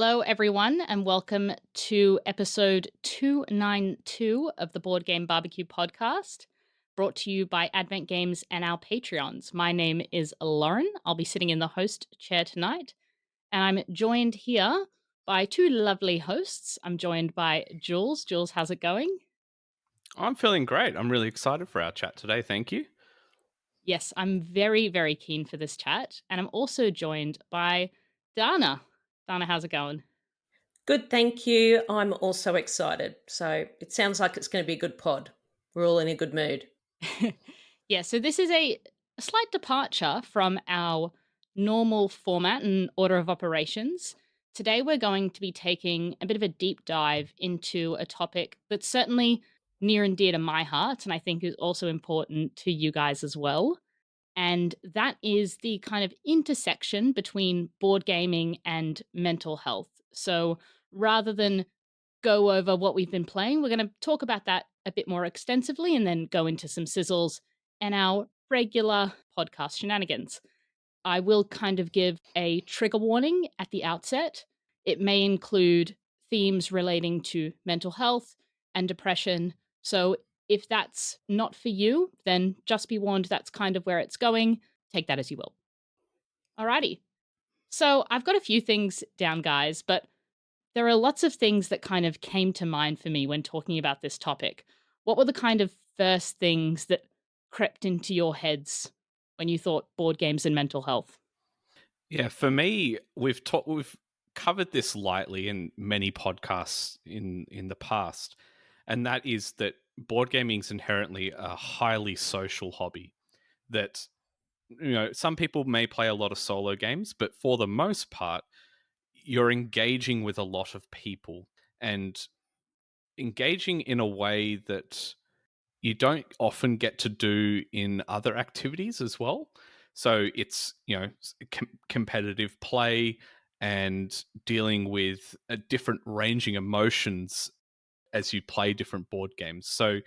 Hello, everyone, and welcome to episode 292 of the Board Game Barbecue podcast, brought to you by Advent Games and our Patreons. My name is Lauren. I'll be sitting in the host chair tonight, and I'm joined here by two lovely hosts. I'm joined by Jules. Jules, how's it going? I'm feeling great. I'm really excited for our chat today. Thank you. Yes, I'm very, very keen for this chat, and I'm also joined by Dana. Dana, how's it going? Good, thank you. I'm also excited. So it sounds like it's going to be a good pod. We're all in a good mood. Yeah, so this is a slight departure from our normal format and order of operations. Today, we're going to be taking a bit of a deep dive into a topic that's certainly near and dear to my heart, and I think is also important to you guys as well. And that is the kind of intersection between board gaming and mental health. So rather than go over what we've been playing, we're going to talk about that a bit more extensively and then go into some sizzles and our regular podcast shenanigans. I will kind of give a trigger warning at the outset. It may include themes relating to mental health and depression. So if that's not for you, then just be warned that's kind of where it's going. Take that as you will. Alrighty. So I've got a few things down, guys, but there are lots of things that kind of came to mind for me when talking about this topic. What were the kind of first things that crept into your heads when you thought board games and mental health? Yeah, for me, we've covered this lightly in many podcasts in the past, and that is that board gaming is inherently a highly social hobby. That some people may play a lot of solo games, but for the most part, you're engaging with a lot of people and engaging in a way that you don't often get to do in other activities as well. So it's, competitive play and dealing with a different ranging emotions as you play different board games. So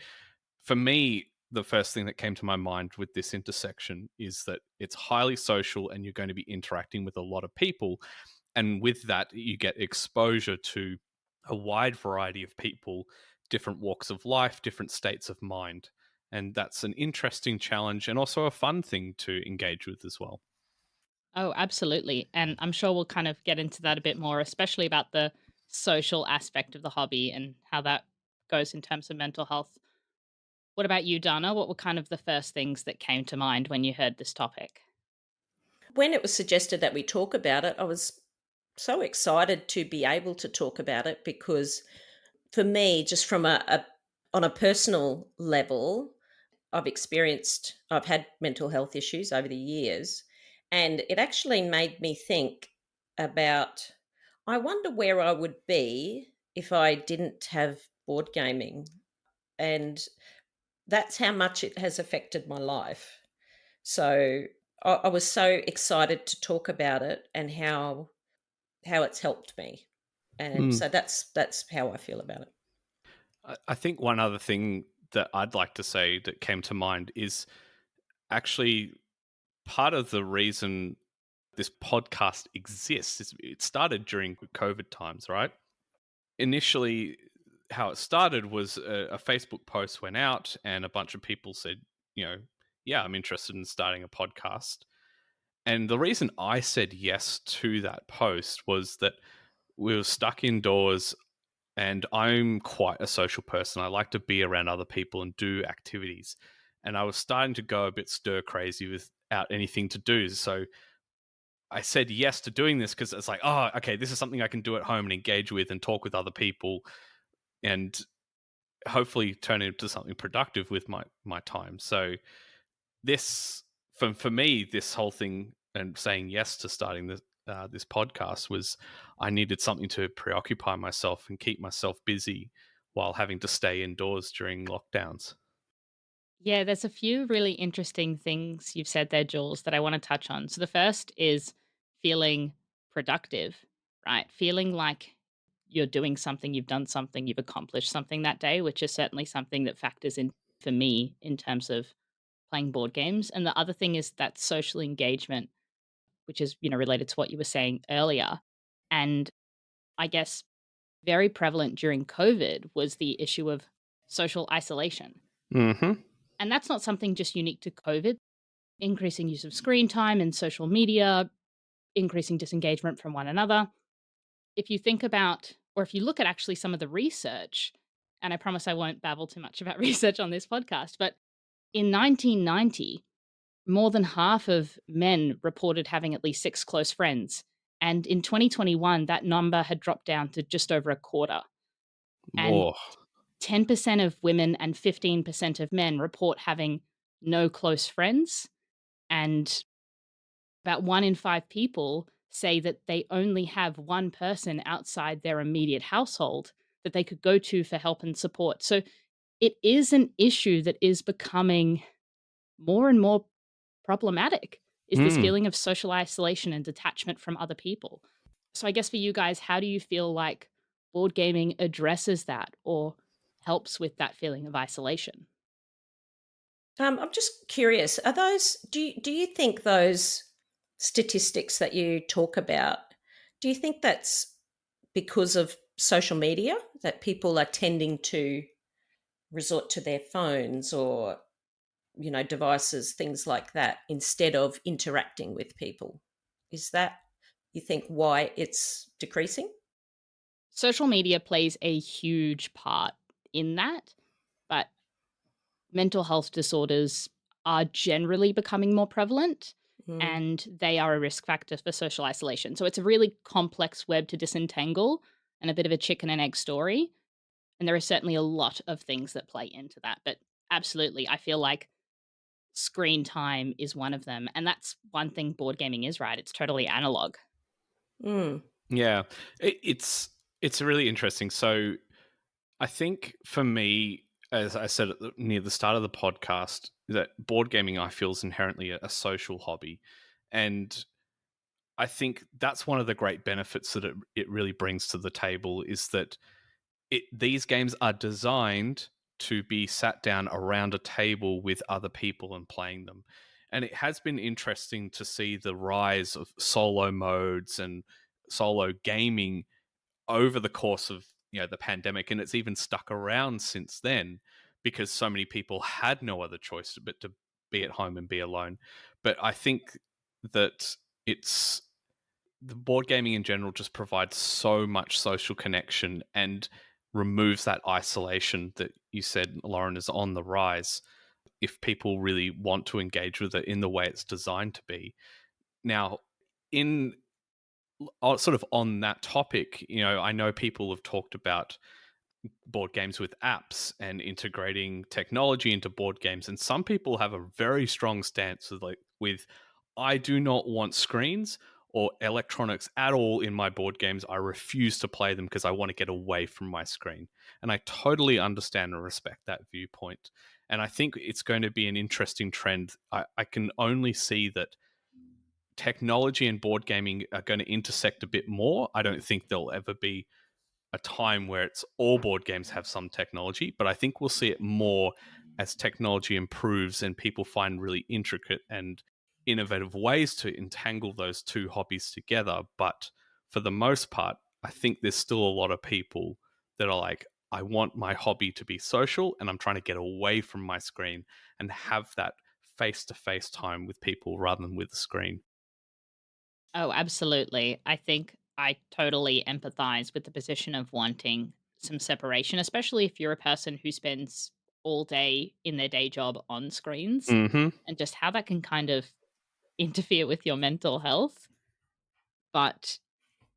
for me, the first thing that came to my mind with this intersection is that it's highly social and you're going to be interacting with a lot of people. And with that, you get exposure to a wide variety of people, different walks of life, different states of mind. And that's an interesting challenge and also a fun thing to engage with as well. Oh, absolutely. And I'm sure we'll kind of get into that a bit more, especially about the social aspect of the hobby and how that goes in terms of mental health. What about you, Dana? What were kind of the first things that came to mind when you heard this topic? When it was suggested that we talk about it, I was so excited to be able to talk about it because for me, just from a on a personal level, I've had mental health issues over the years, and it actually made me think about I wonder where I would be if I didn't have board gaming. And that's how much it has affected my life. So I was so excited to talk about it and how it's helped me. And Mm. so that's how I feel about it. I think one other thing that I'd like to say that came to mind is actually part of the reason this podcast exists is it started during COVID times, right? Initially, how it started was a Facebook post went out and a bunch of people said, yeah, I'm interested in starting a podcast. And the reason I said yes to that post was that we were stuck indoors and I'm quite a social person. I like to be around other people and do activities. And I was starting to go a bit stir crazy without anything to do. So I said yes to doing this because it's like, oh, okay, this is something I can do at home and engage with and talk with other people and hopefully turn it into something productive with my time. So this, for me, this whole thing and saying yes to starting this podcast was I needed something to preoccupy myself and keep myself busy while having to stay indoors during lockdowns. Yeah, there's a few really interesting things you've said there, Jules, that I want to touch on. So the first is feeling productive, right? Feeling like you're doing something, you've done something, you've accomplished something that day, which is certainly something that factors in for me in terms of playing board games. And the other thing is that social engagement, which is, related to what you were saying earlier. And I guess, very prevalent during COVID was the issue of social isolation. Hmm. And that's not something just unique to COVID. Increasing use of screen time and social media, increasing disengagement from one another. If you think about, or if you look at actually some of the research, and I promise I won't babble too much about research on this podcast, but in 1990, more than half of men reported having at least 6 close friends. And in 2021, that number had dropped down to just over a quarter. And Whoa. 10% of women and 15% of men report having no close friends. And about 1 in 5 people say that they only have one person outside their immediate household that they could go to for help and support. So it is an issue that is becoming more and more problematic, is this Mm. feeling of social isolation and detachment from other people. So I guess for you guys, how do you feel like board gaming addresses that or helps with that feeling of isolation? I'm just curious, are those do you think those statistics that you talk about, do you think that's because of social media that people are tending to resort to their phones or devices, things like that, instead of interacting with people? Is that, you think, why it's decreasing? Social media plays a huge part in that, but mental health disorders are generally becoming more prevalent Mm. and they are a risk factor for social isolation. So it's a really complex web to disentangle and a bit of a chicken and egg story. And there are certainly a lot of things that play into that. But absolutely, I feel like screen time is one of them. And that's one thing board gaming is, right? It's totally analog. Mm. Yeah, it's really interesting. So I think for me, as I said near the start of the podcast, that board gaming I feel is inherently a social hobby, and I think that's one of the great benefits that it really brings to the table is that these games are designed to be sat down around a table with other people and playing them. And it has been interesting to see the rise of solo modes and solo gaming over the course of the pandemic, and it's even stuck around since then because so many people had no other choice but to be at home and be alone. But I think that it's the board gaming in general just provides so much social connection and removes that isolation that you said, Lauren, is on the rise if people really want to engage with it in the way it's designed to be. Now, in sort of on that topic, I know people have talked about board games with apps and integrating technology into board games, and some people have a very strong stance with I do not want screens or electronics at all in my board games. I refuse to play them because I want to get away from my screen. And I totally understand and respect that viewpoint. And I think it's going to be an interesting trend. I can only see that technology and board gaming are going to intersect a bit more. I don't think there'll ever be a time where it's all board games have some technology, but I think we'll see it more as technology improves and people find really intricate and innovative ways to entangle those two hobbies together. But for the most part, I think there's still a lot of people that are like, I want my hobby to be social and I'm trying to get away from my screen and have that face to face time with people rather than with the screen. Oh, absolutely. I think I totally empathize with the position of wanting some separation, especially if you're a person who spends all day in their day job on screens Hmm. and just how that can kind of interfere with your mental health. But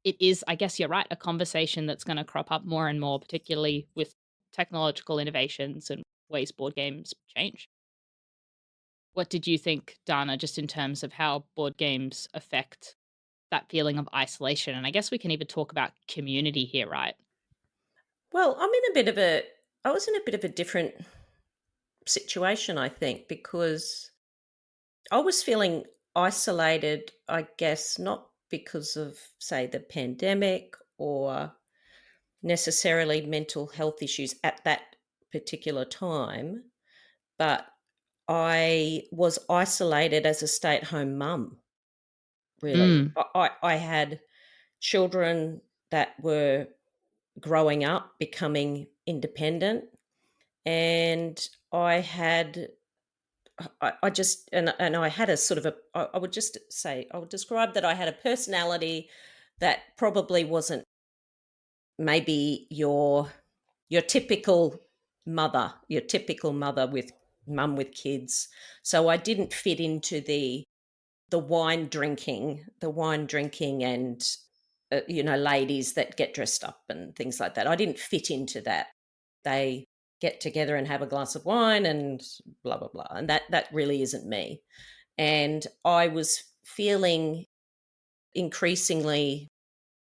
it is, I guess you're right, a conversation that's going to crop up more and more, particularly with technological innovations and ways board games change. What did you think, Dana, just in terms of how board games affect that feeling of isolation? And I guess we can even talk about community here, right? Well, I was in a bit of a different situation, I think, because I was feeling isolated, I guess, not because of, say, the pandemic or necessarily mental health issues at that particular time, but I was isolated as a stay at home mum, really. Mm. I had children that were growing up, becoming independent. And I had, I just, and I had a sort of a, I would just say, I would describe that I had a personality that probably wasn't maybe your typical your typical mother with mum with kids. So I didn't fit into the wine drinking and ladies that get dressed up and things like that. I didn't fit into that. They get together and have a glass of wine and blah blah blah, and that really isn't me. And I was feeling increasingly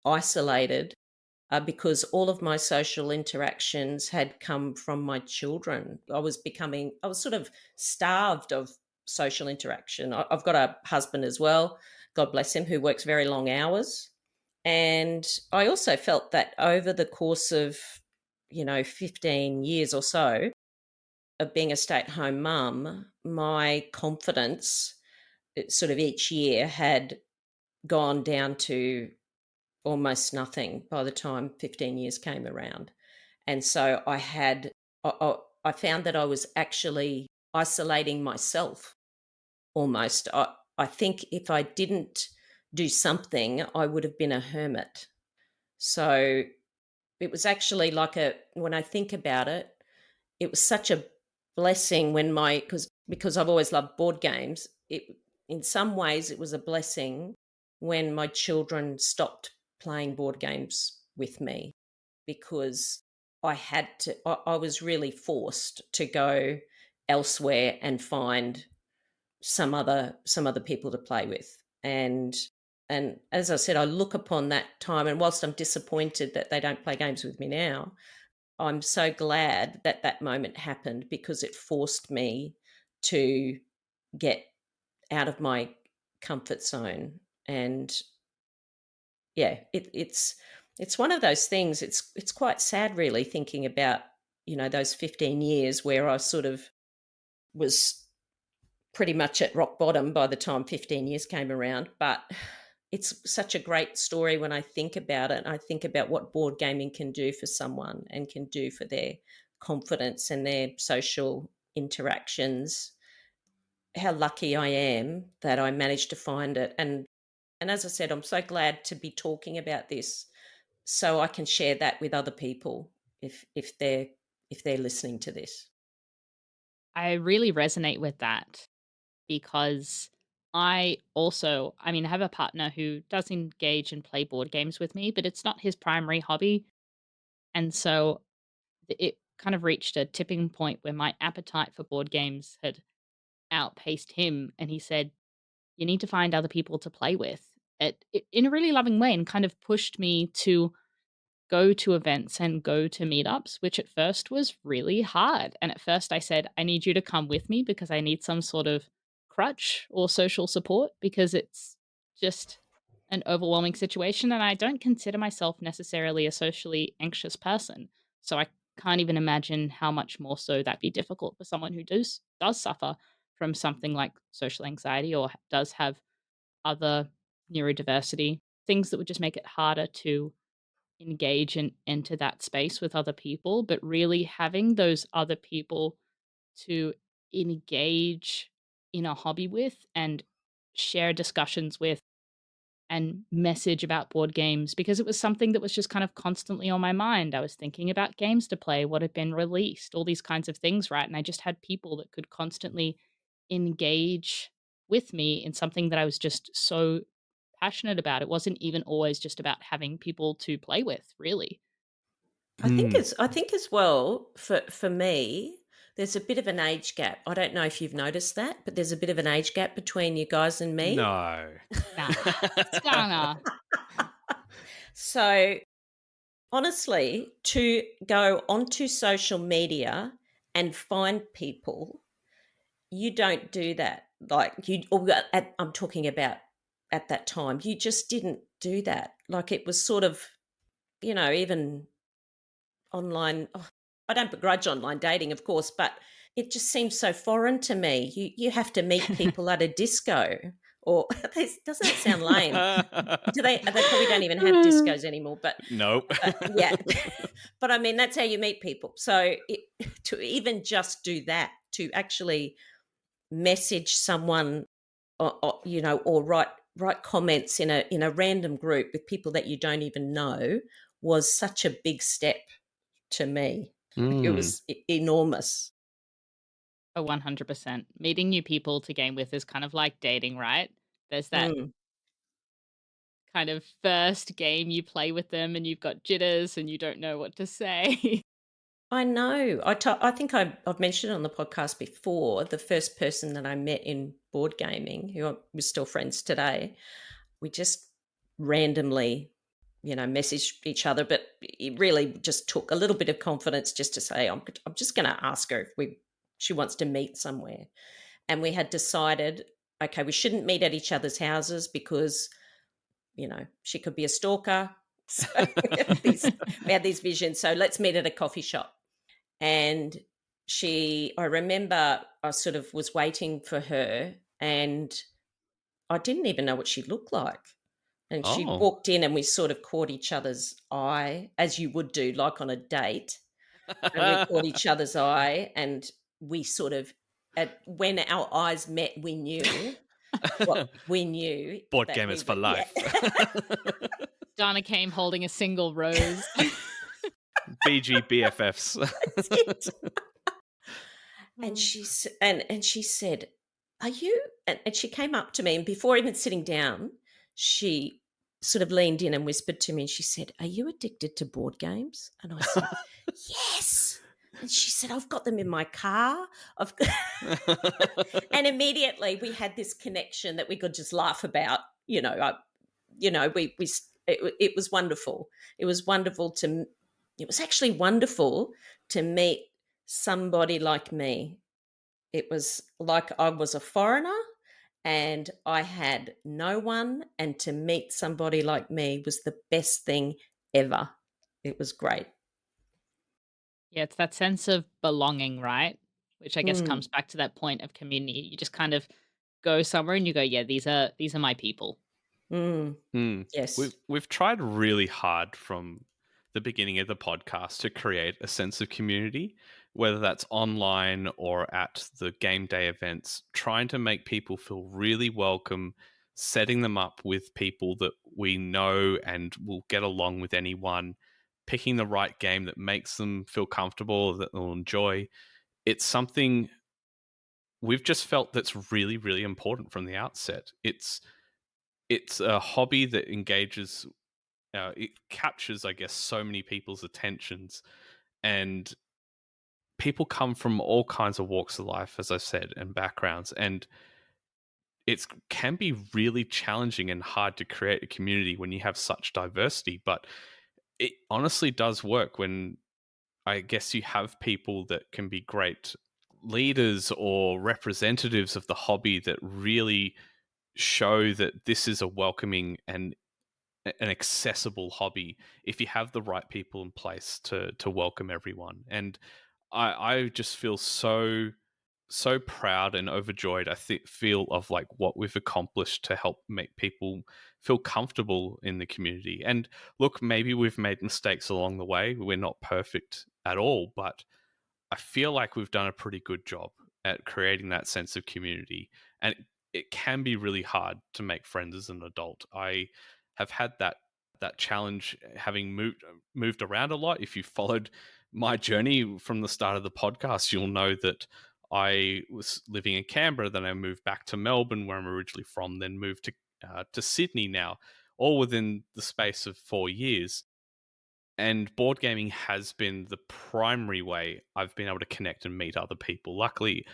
isolated because all of my social interactions had come from my children. I was sort of starved of social interaction. I've got a husband as well, God bless him, who works very long hours. And I also felt that over the course of, 15 years or so of being a stay at home mum, my confidence sort of each year had gone down to almost nothing by the time 15 years came around. And so I found that I was actually isolating myself almost. I think if I didn't do something, I would have been a hermit. So it was actually when I think about it, it was such a blessing when because I've always loved board games. In some ways, it was a blessing when my children stopped playing board games with me because I was really forced to go elsewhere and find some other people to play with. And as I said, I look upon that time, and whilst I'm disappointed that they don't play games with me now, I'm so glad that that moment happened because it forced me to get out of my comfort zone. And yeah, it's one of those things. It's quite sad, really, thinking about those 15 years where I sort of was pretty much at rock bottom by the time 15 years came around. But it's such a great story when I think about it. I think about what board gaming can do for someone and can do for their confidence and their social interactions. How lucky I am that I managed to find it. And as I said, I'm so glad to be talking about this so I can share that with other people if they're listening to this. I really resonate with that because I mean, I have a partner who does engage and play board games with me, but it's not his primary hobby. And so it kind of reached a tipping point where my appetite for board games had outpaced him. And he said, you need to find other people to play with in a really loving way, and kind of pushed me to go to events and go to meetups, which at first was really hard. And at first I said, I need you to come with me because I need some sort of crutch or social support because it's just an overwhelming situation. And I don't consider myself necessarily a socially anxious person. So I can't even imagine how much more so that'd be difficult for someone who does suffer from something like social anxiety or does have other neurodiversity, things that would just make it harder to engage and enter that space with other people, but really having those other people to engage in a hobby with and share discussions with and message about board games because it was something that was just kind of constantly on my mind. I was thinking about games to play, what had been released, all these kinds of things, right? And I just had people that could constantly engage with me in something that I was just so passionate about. It wasn't even always just about having people to play with, really. Mm. I think as well for me, there's a bit of an age gap. I don't know if you've noticed that, but there's a bit of an age gap between you guys and me. No. Nah, Skana. So honestly, to go onto social media and find people, you don't do that. I'm talking about at that time, you just didn't do that. Like it was sort of, even online. Oh, I don't begrudge online dating, of course, but it just seems so foreign to me. You have to meet people at a disco. or doesn't that sound lame? Do they probably don't even have discos anymore, Nope. yeah. But I mean, that's how you meet people. So to even just do that, to actually message someone, or write comments in a random group with people that you don't even know, was such a big step to me. It Mm. was enormous. Oh, 100%. Meeting new people to game with is kind of like dating, right? There's that Mm. kind of first game you play with them and you've got jitters and you don't know what to say. I know. I think I've mentioned on the podcast before, the first person that I met in board gaming, who we're still friends today, we just randomly, messaged each other, but it really just took a little bit of confidence just to say, I'm just going to ask her if she wants to meet somewhere. And we had decided, okay, we shouldn't meet at each other's houses because, she could be a stalker. So we had these visions. So let's meet at a coffee shop. And I remember I sort of was waiting for her, and I didn't even know what she looked like. And she Oh. walked in and we sort of caught each other's eye, as you would do, like on a date. And we caught each other's eye, and we sort of, when our eyes met, we knew Board that gamers we for were, yeah. life. Donna came holding a single rose. BG BFFs. That's it. And Mm. she said, "Are you?" And she came up to me, and before even sitting down, she sort of leaned in and whispered to me, and she said, "Are you addicted to board games?" And I said, "Yes." And she said, "I've got them in my car." I've got and immediately we had this connection that we could just laugh about. It was wonderful. It was wonderful to. It was actually wonderful to meet somebody like me. It was like I was a foreigner and I had no one, and to meet somebody like me was the best thing ever. It was great. Yeah, it's that sense of belonging, right? Which I guess Mm, comes back to that point of community. You just kind of go somewhere and you go, yeah, these are my people. mm, Hmm. yes. We've tried really hard from the beginning of the podcast to create a sense of community, whether that's online or at the game day events, trying to make people feel really welcome, setting them up with people that we know and will get along with anyone, picking the right game that makes them feel comfortable, that they'll enjoy. It's something we've just felt that's really, really important from the outset. It's a hobby that engages, it captures, I guess, so many people's attentions, and people come from all kinds of walks of life, as I said, and backgrounds, and it can be really challenging and hard to create a community when you have such diversity. But it honestly does work when, I guess, you have people that can be great leaders or representatives of the hobby that really show that this is a welcoming and an accessible hobby if you have the right people in place to welcome everyone. And I just feel so proud and overjoyed. Feel of like what we've accomplished to help make people feel comfortable in the community. And look, maybe we've made mistakes along the way. We're not perfect at all, but I feel like we've done a pretty good job at creating that sense of community. And it can be really hard to make friends as an adult. I have had that challenge having moved around a lot. If you followed my journey from the start of the podcast, you'll know that I was living in Canberra, then I moved back to Melbourne, where I'm originally from, then moved to Sydney now, all within the space of 4 years. And board gaming has been the primary way I've been able to connect and meet other people. Luckily,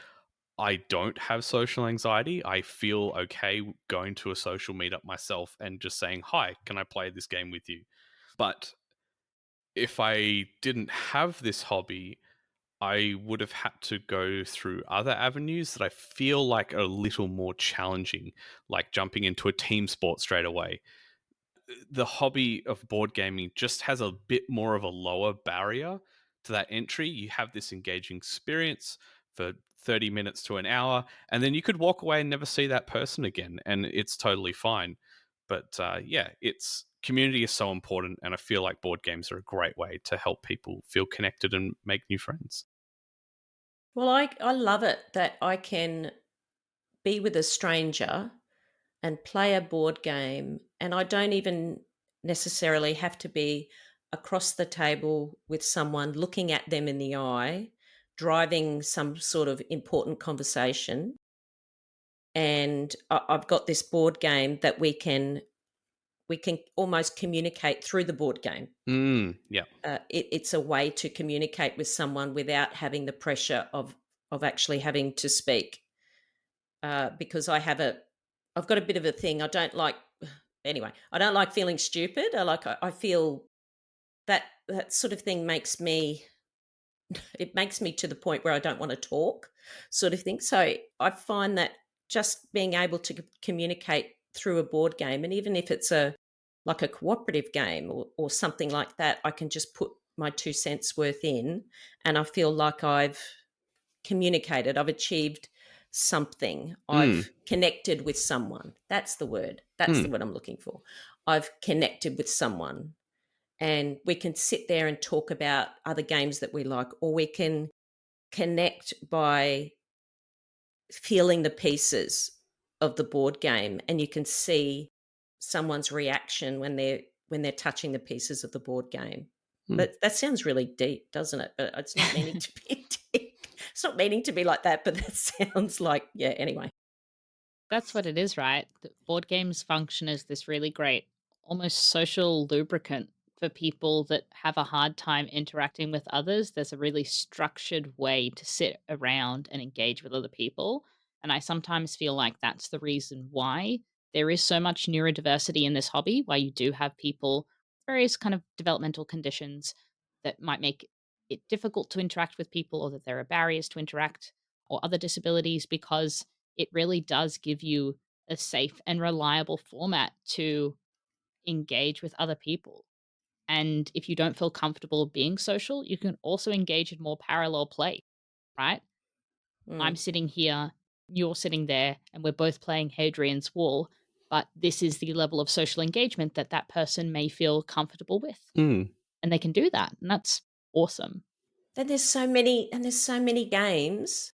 I don't have social anxiety. I feel okay going to a social meetup myself and just saying, "Hi, can I play this game with you?" But if I didn't have this hobby, I would have had to go through other avenues that I feel like are a little more challenging, like jumping into a team sport straight away. The hobby of board gaming just has a bit more of a lower barrier to that entry. You have this engaging experience for 30 minutes to an hour, and then you could walk away and never see that person again, and it's totally fine. But yeah, it's community is so important, and I feel like board games are a great way to help people feel connected and make new friends. Well, I love it that I can be with a stranger and play a board game, and I don't even necessarily have to be across the table with someone looking at them in the eye, driving some sort of important conversation. And I've got this board game that we can almost communicate through the board game. Yeah. It's a way to communicate with someone without having the pressure of actually having to speak. Because I've got a bit of a thing. I don't like anyway. I don't like feeling stupid. I feel that sort of thing makes me. It makes me to the point where I don't want to talk, sort of thing. So I find that just being able to communicate through a board game, and even if it's a like a cooperative game or something like that, I can just put my 2 cents worth in, and I feel like I've communicated, I've achieved something, Mm, I've connected with someone. That's the word. That's the mm. word I'm looking for. I've connected with someone, and we can sit there and talk about other games that we like, or we can connect by feeling the pieces of the board game, and you can see someone's reaction when they're touching the pieces of the board game. Mm. That sounds really deep, doesn't it? But it's not meaning to be deep. It's not meaning to be like that, but that sounds like, yeah, anyway. That's what it is, right? Board games function as this really great, almost social lubricant for people that have a hard time interacting with others. There's a really structured way to sit around and engage with other people. And I sometimes feel like that's the reason why there is so much neurodiversity in this hobby, why you do have people, various kind of developmental conditions that might make it difficult to interact with people, or that there are barriers to interact, or other disabilities, because it really does give you a safe and reliable format to engage with other people. And if you don't feel comfortable being social, you can also engage in more parallel play, right? I'm Mm. sitting here, you're sitting there, and we're both playing Hadrian's Wall, but this is the level of social engagement that that person may feel comfortable with. Mm. And they can do that. And that's awesome. Then there's so many games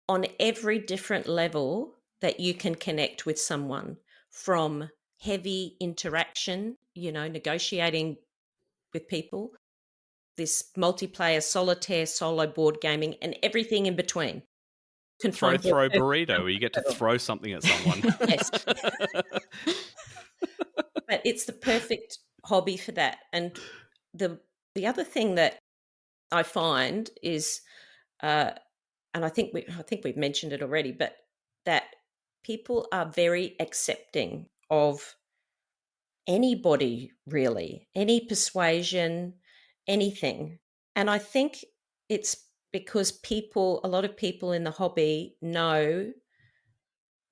on every different level that you can connect with someone, from heavy interaction, negotiating with people, this multiplayer solitaire solo board gaming, and everything in between. You can Throw, find your throw perfect burrito, where you get to level. throw something at someone. Yes, but it's the perfect hobby for that. And the the other thing that I find is, uh, and I think we've mentioned it already, but that people are very accepting of anybody, really, any persuasion, anything. And I think it's because a lot of people in the hobby know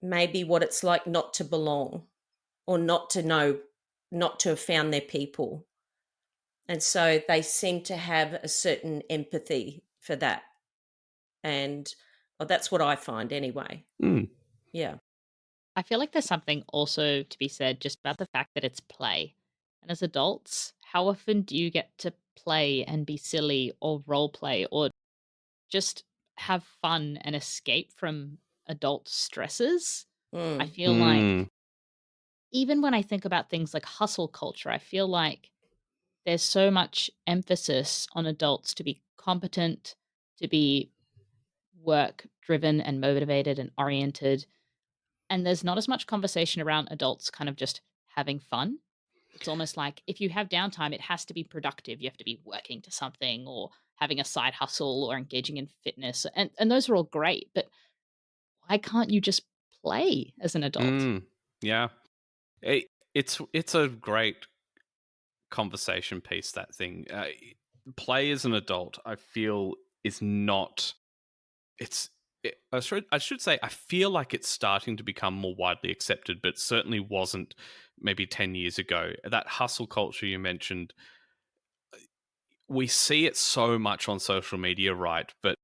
maybe what it's like not to belong, or not to have found their people. And so they seem to have a certain empathy for that. And well, that's what I find anyway. Mm. Yeah. I feel like there's something also to be said just about the fact that it's play. And as adults, how often do you get to play and be silly or role play or just have fun and escape from adult stresses? I Mm. feel like Mm. even when I think about things like hustle culture, I feel like there's so much emphasis on adults to be competent, to be work driven and motivated and oriented. And there's not as much conversation around adults kind of just having fun. It's almost like if you have downtime, it has to be productive. You have to be working to something, or having a side hustle, or engaging in fitness. And those are all great, but why can't you just play as an adult? Mm. Yeah. It's a great conversation piece, that thing. Play as an adult, I feel, is not. It's. I should say I feel like it's starting to become more widely accepted, but certainly wasn't maybe 10 years ago. That hustle culture you mentioned, we see it so much on social media, right? But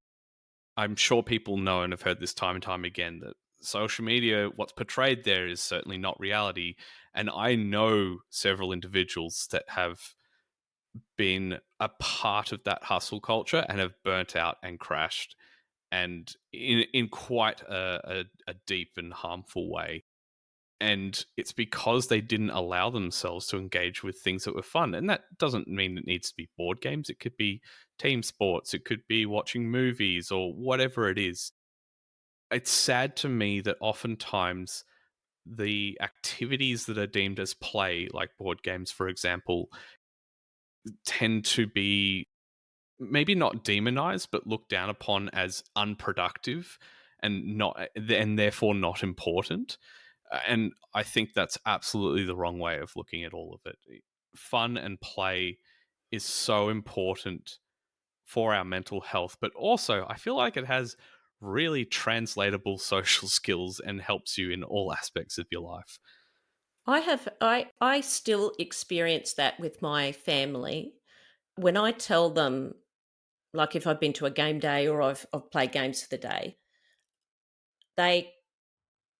I'm sure people know and have heard this time and time again that social media, what's portrayed there is certainly not reality. And I know several individuals that have been a part of that hustle culture and have burnt out and crashed, and in quite a deep and harmful way. And it's because they didn't allow themselves to engage with things that were fun. And that doesn't mean it needs to be board games. It could be team sports. It could be watching movies or whatever it is. It's sad to me that oftentimes the activities that are deemed as play, like board games, for example, tend to be maybe not demonized, but looked down upon as unproductive and therefore not important. And I think that's absolutely the wrong way of looking at all of it. Fun and play is so important for our mental health, but also I feel like it has really translatable social skills and helps you in all aspects of your life. I still experience that with my family. When I tell them, like if I've been to a game day or I've played games for the day, they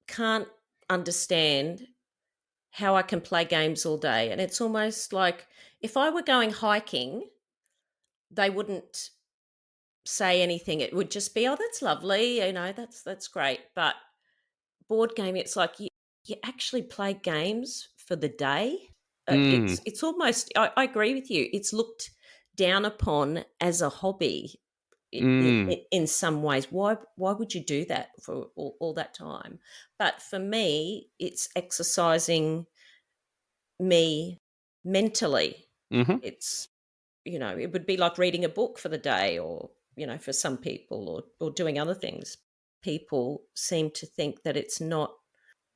can't understand how I can play games all day. And it's almost like if I were going hiking, they wouldn't say anything. It would just be, "Oh, that's lovely, that's great." But board game, it's like you actually play games for the day. Mm, It's almost. I agree with you. It's looked down upon as a hobby mm, in some ways. Why would you do that for all that time? But for me, it's exercising me mentally. hmm It's it would be like reading a book for the day, or for some people, or doing other things. People seem to think that it's not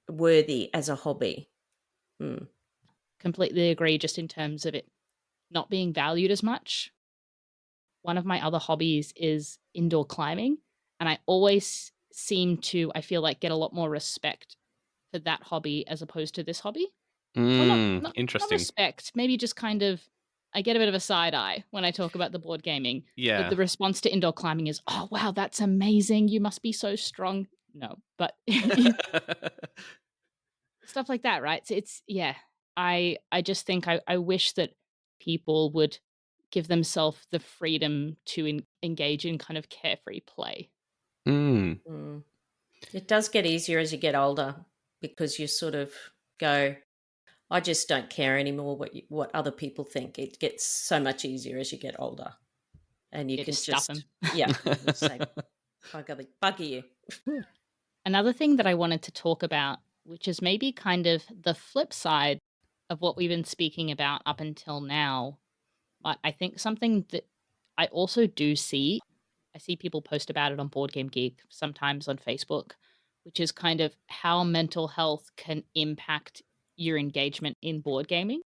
worthy as a hobby. Mm. Completely agree, just in terms of it not being valued as much. One of my other hobbies is indoor climbing, and I always seem to, I feel like, get a lot more respect for that hobby as opposed to this hobby. Or not Interesting. respect, maybe just kind of I get a bit of a side eye when I talk about the board gaming. The Yeah. response to indoor climbing is, "Oh, wow, that's amazing. You must be so strong." No, but stuff like that, right? So it's yeah. I just think I wish that people would give themselves the freedom to engage in kind of carefree play. mm, Mm. It does get easier as you get older because you sort of go, I just don't care anymore what other people think. It gets so much easier as you get older, and you Yeah, can just stuff just them. yeah, you can say bugger you. Another thing that I wanted to talk about, which is maybe kind of the flip side of what we've been speaking about up until now, but I think something that I also do see, I see people post about it on Board Game Geek, sometimes on Facebook, which is kind of how mental health can impact your engagement in board gaming.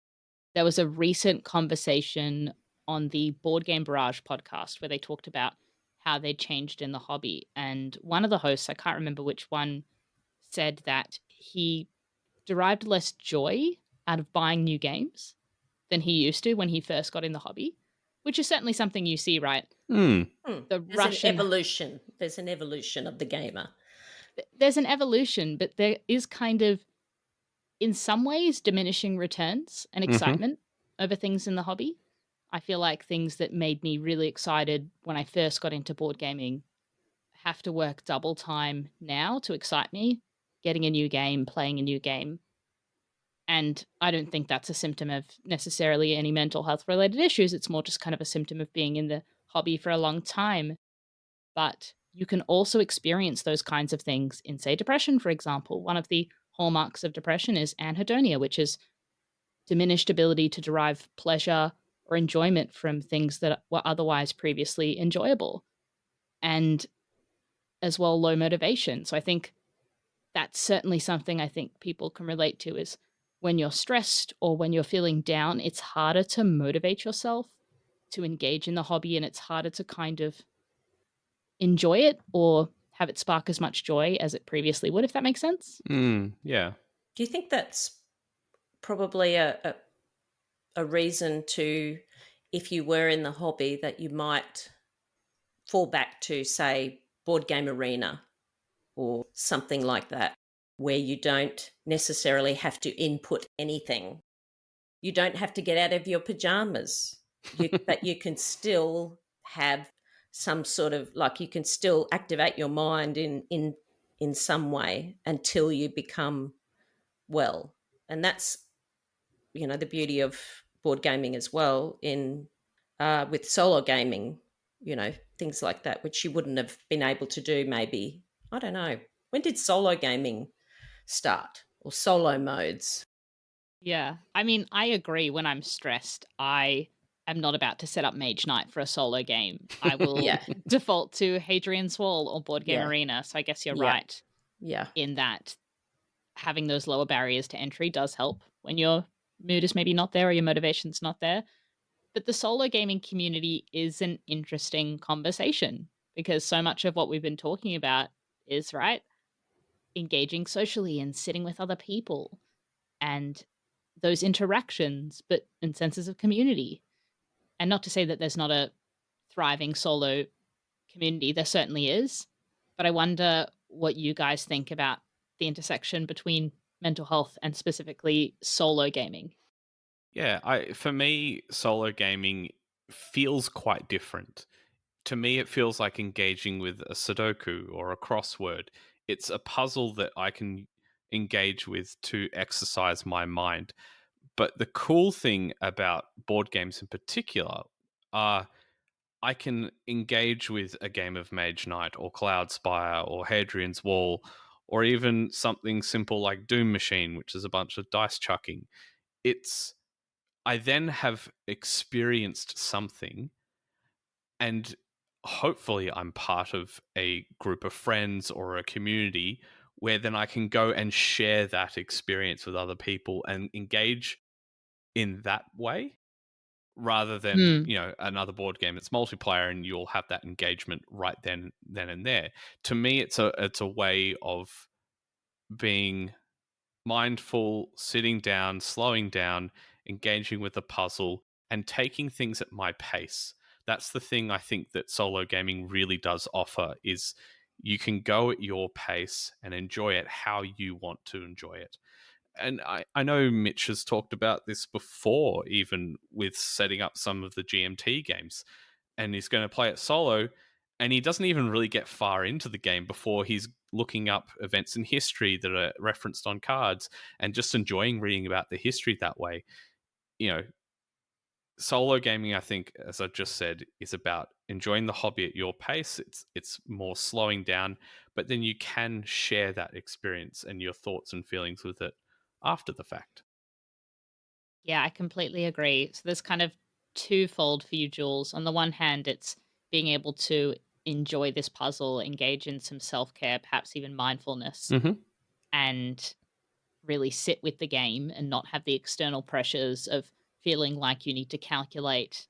There was a recent conversation on the Board Game Barrage podcast where they talked about how they changed in the hobby. And one of the hosts, I can't remember which one, said that he derived less joy out of buying new games than he used to when he first got in the hobby, which is certainly something you see, right? mm, The There's an Russian, evolution. There's an evolution of the gamer. there's an evolution, but there is kind of, in some ways, diminishing returns and hmm excitement over things in the hobby. I feel like things that made me really excited when I first got into board gaming have to work double time now to excite me. Getting a new game, playing a new game. And I don't think that's a symptom of necessarily any mental health related issues. It's more just kind of a symptom of being in the hobby for a long time. But you can also experience those kinds of things in, say, depression, for example. One of the hallmarks of depression is anhedonia, which is diminished ability to derive pleasure or enjoyment from things that were otherwise previously enjoyable. And as well, low motivation. So I think that's certainly something I think people can relate to is when you're stressed or when you're feeling down, it's harder to motivate yourself to engage in the hobby, and it's harder to kind of enjoy it or have it spark as much joy as it previously would, if that makes sense. yeah. Do you think that's probably a reason to, if you were in the hobby, that you might fall back to, say, Board Game Arena or something like that, where you don't necessarily have to input anything. You don't have to get out of your pajamas, but you can still have some sort of, like, you can still activate your mind in some way until you become well. And that's, the beauty of board gaming as well, in with solo gaming, things like that, which you wouldn't have been able to do, maybe. I don't know. When did solo gaming start, or solo modes? Yeah. I mean, I agree. When I'm stressed, I am not about to set up Mage Knight for a solo game. I will Yeah, default to Hadrian's Wall or Board Game yeah, Arena. So I guess you're yeah, right yeah, in that having those lower barriers to entry does help when your mood is maybe not there or your motivation's not there. But the solo gaming community is an interesting conversation because so much of what we've been talking about is, right, engaging socially and sitting with other people and those interactions, but in senses of community. And not to say that there's not a thriving solo community, there certainly is. But I wonder what you guys think about the intersection between mental health and specifically solo gaming. Yeah, for me, solo gaming feels quite different. To me, it feels like engaging with a Sudoku or a crossword. It's a puzzle that I can engage with to exercise my mind. But the cool thing about board games in particular are I can engage with a game of Mage Knight or Cloud Spire or Hadrian's Wall or even something simple like Doom Machine, which is a bunch of dice chucking. It's I then have experienced something, and hopefully I'm part of a group of friends or a community where then I can go and share that experience with other people and engage in that way, rather than Hmm. another board game. It's multiplayer and you'll have that engagement right then and there. To me, it's a way of being mindful, sitting down, slowing down, engaging with the puzzle, and taking things at my pace. That's the thing I think that solo gaming really does offer, is you can go at your pace and enjoy it how you want to enjoy it. And I know Mitch has talked about this before, even with setting up some of the GMT games, and he's going to play it solo, and he doesn't even really get far into the game before he's looking up events in history that are referenced on cards and just enjoying reading about the history that way. You know, solo gaming, I think, as I've just said, is about enjoying the hobby at your pace. It's more slowing down, but then you can share that experience and your thoughts and feelings with it after the fact. Yeah, I completely agree. So there's kind of twofold for you, Jules. On the one hand, it's being able to enjoy this puzzle, engage in some self care, perhaps even mindfulness, Mm-hmm. and really sit with the game and not have the external pressures of feeling like you need to calculate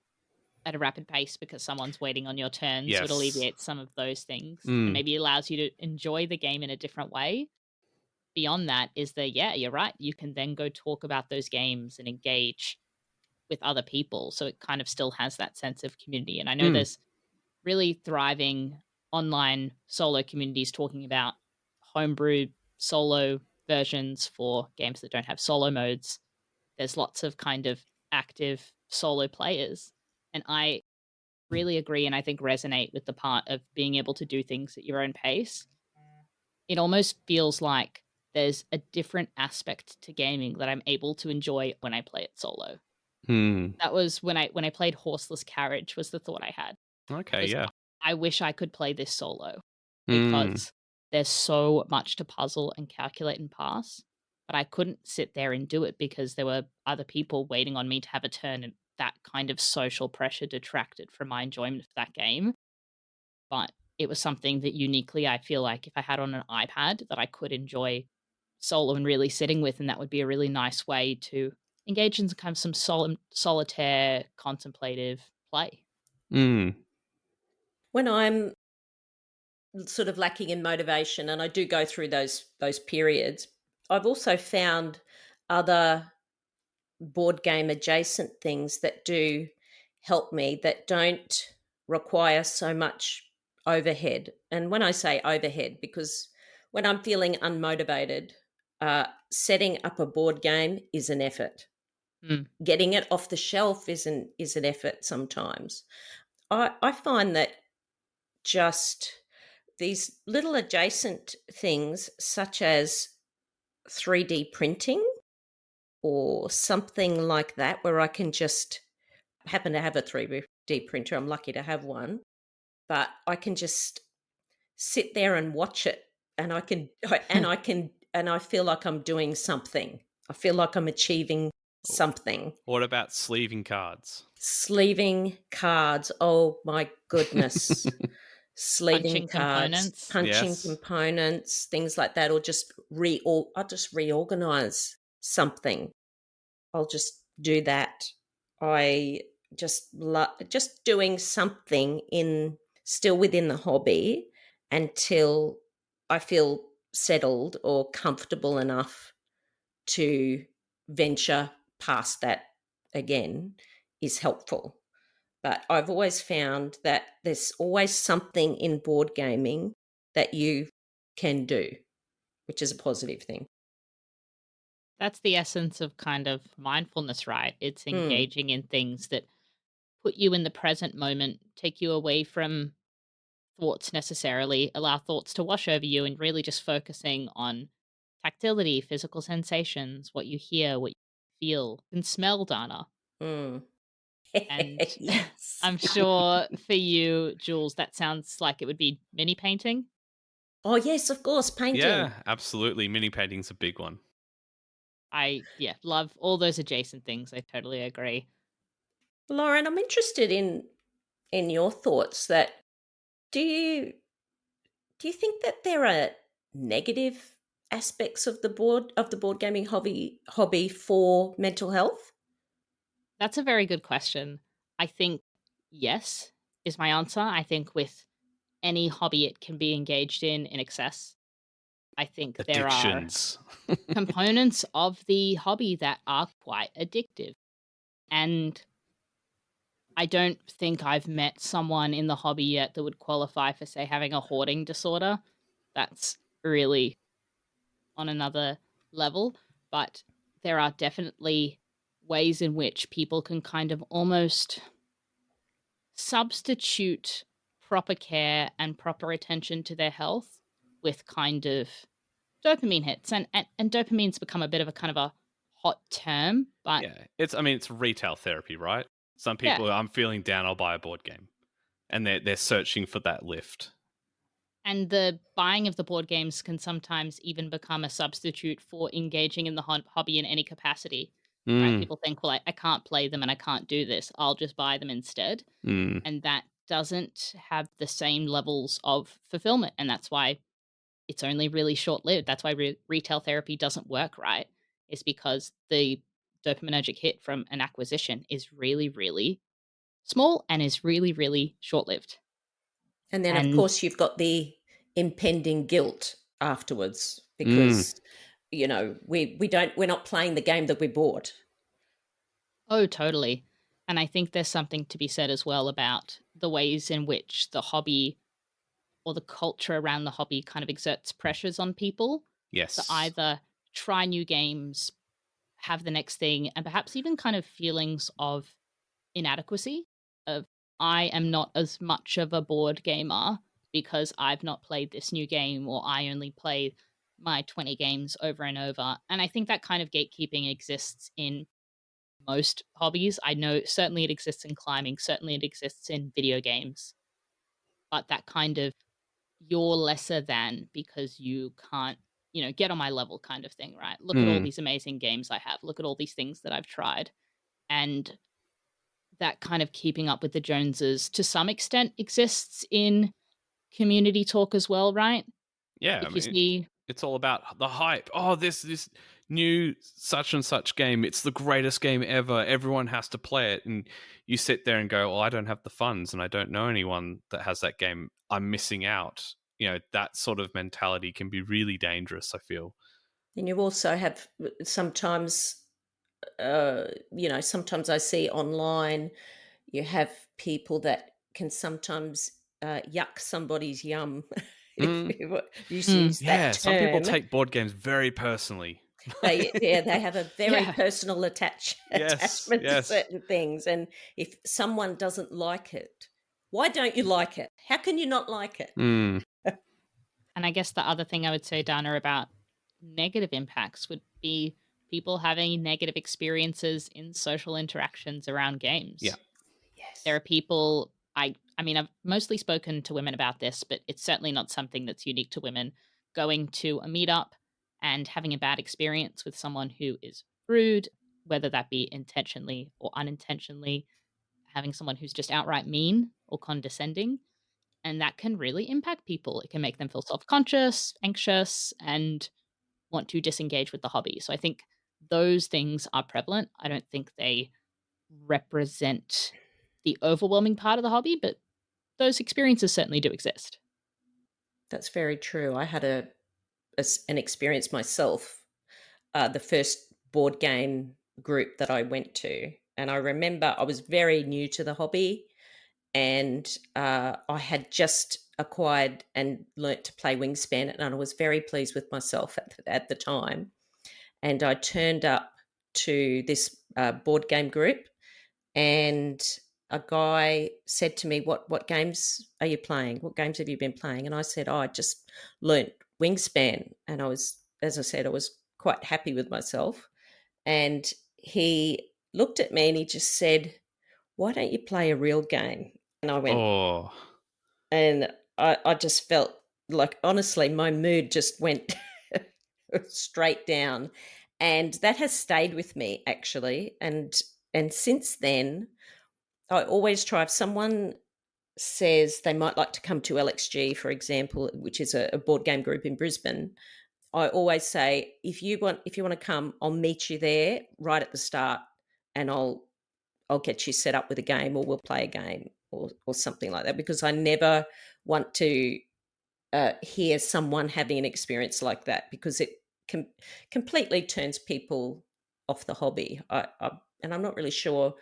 at a rapid pace because someone's waiting on your turn. So it Yes. alleviates some of those things and Mm. maybe allows you to enjoy the game in a different way. Beyond that is that, yeah, you're right. You can then go talk about those games and engage with other people. So it kind of still has that sense of community. And I know Mm. there's really thriving online solo communities talking about homebrew solo versions for games that don't have solo modes. There's lots of kind of active solo players. And I really agree and I think resonate with the part of being able to do things at your own pace. It almost feels like there's a different aspect to gaming that I'm able to enjoy when I play it solo. Mm. That was when I played Horseless Carriage was the thought I had. Okay, Was yeah. I wish I could play this solo Mm. because there's so much to puzzle and calculate and pass, but I couldn't sit there and do it because there were other people waiting on me to have a turn, and that kind of social pressure detracted from my enjoyment of that game. But it was something that uniquely I feel like if I had on an iPad that I could enjoy solo and really sitting with, and that would be a really nice way to engage in kind of some solitaire contemplative play. Mm. When I'm sort of lacking in motivation, and I do go through those periods, I've also found other board game adjacent things that do help me, that don't require so much overhead. And when I say overhead, because when I'm feeling unmotivated, setting up a board game is an effort. Mm. Getting it off the shelf is an effort sometimes. I find that just these little adjacent things, such as 3D printing or something like that, where I can just happen to have a 3D printer. I'm lucky to have one, but I can just sit there and watch it, and I feel like I'm doing something. I feel like I'm achieving something. What about sleeving cards? Sleeving cards, oh my goodness. Sleeving Punching cards, components. punching Yes. components, things like that, or just I'll just reorganize something. I'll just do that. I just love just doing something in still within the hobby until I feel settled or comfortable enough to venture past that again is helpful. But I've always found that there's always something in board gaming that you can do, which is a positive thing. That's the essence of kind of mindfulness, right? It's Mm, engaging in things that put you in the present moment, take you away from thoughts necessarily, allow thoughts to wash over you, and really just focusing on tactility, physical sensations, what you hear, what you feel and smell, Dana. mm. And Yes. I'm sure for you, Jules, that sounds like it would be mini painting. Oh, yes, of course, painting. Yeah, absolutely. Mini painting's a big one. I, yeah, love all those adjacent things. I totally agree. Lauren, I'm interested in your thoughts that do you do you think that there are negative aspects of the board gaming hobby for mental health? That's a very good question. I think yes is my answer. I think with any hobby it can be engaged in excess. I think there are Addictions. components of the hobby that are quite addictive. And I don't think I've met someone in the hobby yet that would qualify for, say, having a hoarding disorder. That's really on another level. But there are definitely ways in which people can kind of almost substitute proper care and proper attention to their health with kind of dopamine hits. And dopamine's become a bit of a kind of a hot term, but Yeah, it's retail therapy, right? Some yeah. people, I'm feeling down, I'll buy a board game, and they're searching for that lift. And the buying of the board games can sometimes even become a substitute for engaging in the hobby in any capacity, right? Mm, People think, well, I can't play them and I can't do this. I'll just buy them instead. mm. And that doesn't have the same levels of fulfillment. And that's why it's only really short lived. That's why retail therapy doesn't work, right? Is because the dopaminergic hit from an acquisition is really, really small and is really, really short lived. And then, of And course, you've got the impending guilt afterwards Mm. because, we're not playing the game that we bought. oh, totally. And I think there's something to be said as well about the ways in which the hobby or the culture around the hobby kind of exerts pressures on people to Yes. either try new games, have the next thing, and perhaps even kind of feelings of inadequacy of I am not as much of a board gamer because I've not played this new game or I only play my 20 games over and over. And I think that kind of gatekeeping exists in most hobbies. I know certainly it exists in climbing, certainly it exists in video games, but that kind of you're lesser than because you can't, get on my level kind of thing, right? Look at all Mm. these amazing games I have. Look at all these things that I've tried. And that kind of keeping up with the Joneses to some extent exists in community talk as well, right? Yeah, I If you mean, see it's all about the hype. Oh, this new such and such game. It's the greatest game ever. Everyone has to play it. And you sit there and go, "Oh, I don't have the funds and I don't know anyone that has that game. I'm missing out." That sort of mentality can be really dangerous, I feel. And you also have sometimes, sometimes I see online, you have people that can sometimes yuck somebody's yum, if Mm, you Mm, use that yeah, some people term. take board games very personally. They have a very yeah. personal Yes, attachment to yes. certain things, and if someone doesn't like it, why don't you like it? How can you not like it? Mm, And I guess the other thing I would say, Dana, about negative impacts would be people having negative experiences in social interactions around yeah. games. There Yes. are people I mean, I've mostly spoken to women about this, but it's certainly not something that's unique to women. Going to a meetup and having a bad experience with someone who is rude, whether that be intentionally or unintentionally, having someone who's just outright mean or condescending, and that can really impact people. It can make them feel self-conscious, anxious, and want to disengage with the hobby. So I think those things are prevalent. I don't think they represent the overwhelming part of the hobby, but those experiences certainly do exist. That's very true. I had an experience myself, the first board game group that I went to, and I remember I was very new to the hobby, and I had just acquired and learnt to play Wingspan, and I was very pleased with myself at the time. And I turned up to this board game group, and a guy said to me, "What games are you playing? What games have you been playing?" And I said, "Oh, I just learnt Wingspan," and I was, as I said, I was quite happy with myself. And he looked at me and he just said, "Why don't you play a real game?" And I went, Oh, and I just felt like, honestly, my mood just went straight down. And that has stayed with me, actually. And since then, I always try, if someone says they might like to come to LXG, for example, which is a board game group in Brisbane, I always say, if you want to come, I'll meet you there right at the start, and I'll get you set up with a game, or we'll play a game, or something like that, because I never want to hear someone having an experience like that, because it completely turns people off the hobby. And I'm not really sure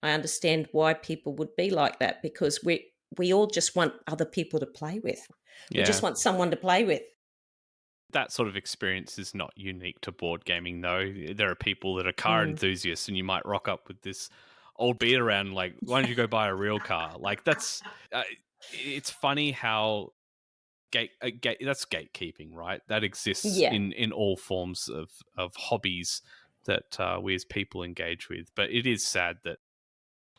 I understand why people would be like that, because we all just want other people to play with. We just yeah. want someone to play with. That sort of experience is not unique to board gaming, though. There are people that are car Mm. enthusiasts, and you might rock up with this old beat around, like, why don't you go buy a real car? Like, it's funny how that's gatekeeping, right? That exists Yeah. in all forms of hobbies that we as people engage with. But it is sad that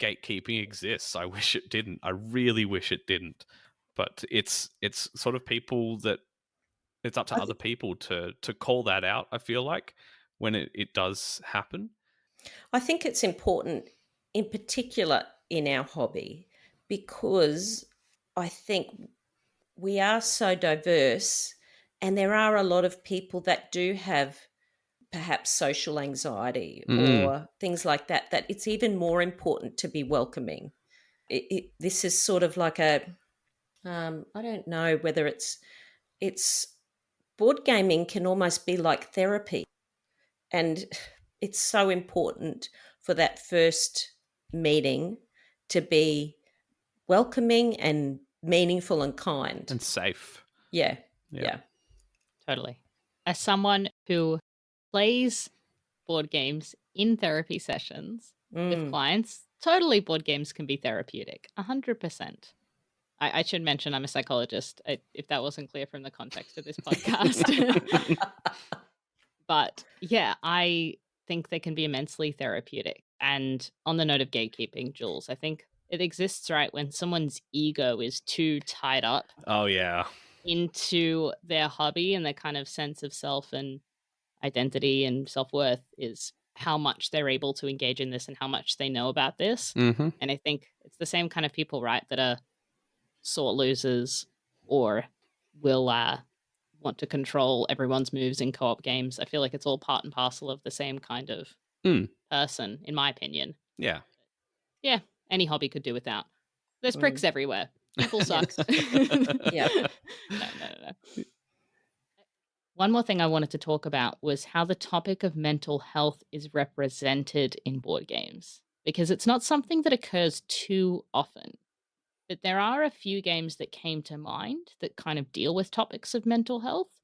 gatekeeping exists. I wish it didn't. I really wish it didn't. But it's sort of people that it's up to I, other people to call that out, I feel like, when it does happen. I think it's important, in particular in our hobby, because I think we are so diverse, and there are a lot of people that do have perhaps social anxiety Mm. or things like that, that it's even more important to be welcoming. This is sort of like a, I don't know whether it's board gaming can almost be like therapy. And it's so important for that first meeting to be welcoming and meaningful and kind. And safe. Yeah. Yeah. Yeah. Totally. As someone who plays board games in therapy sessions with Mm. clients, totally board games can be therapeutic. 100%. I should mention I'm a psychologist, if that wasn't clear from the context of this podcast. But yeah, I think they can be immensely therapeutic. And on the note of gatekeeping, Jules, I think it exists, right, when someone's ego is too tied up Oh yeah. into their hobby, and their kind of sense of self and identity and self-worth is how much they're able to engage in this and how much they know about this. Mm-hmm. And I think it's the same kind of people, right, that are sore losers or will want to control everyone's moves in co-op games. I feel like it's all part and parcel of the same kind of Mm. person, in my opinion. Yeah. Yeah, any hobby could do without. There's Mm. pricks everywhere. People Yeah. suck. Yeah. No. One more thing I wanted to talk about was how the topic of mental health is represented in board games, because it's not something that occurs too often. but there are a few games that came to mind that kind of deal with topics of mental health.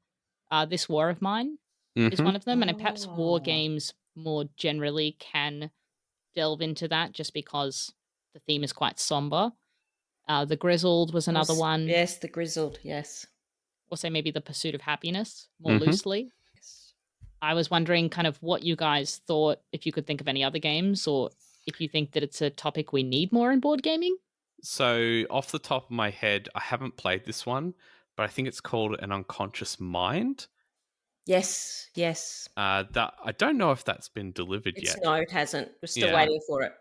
This War of Mine is Hmm. one of them, and perhaps war Oh, games more generally can delve into that just because the theme is quite somber. The Grizzled was another one. yes, the grizzled, yes. Also, maybe The Pursuit of Happiness more Hmm. loosely. Yes. I was wondering kind of what you guys thought, if you could think of any other games, or if you think that it's a topic we need more in board gaming. So, off the top of my head, I haven't played this one, but I think it's called An Unconscious Mind. Yes, yes. That I don't know if that's been delivered It's yet. no, it hasn't. We're still Yeah, waiting for it.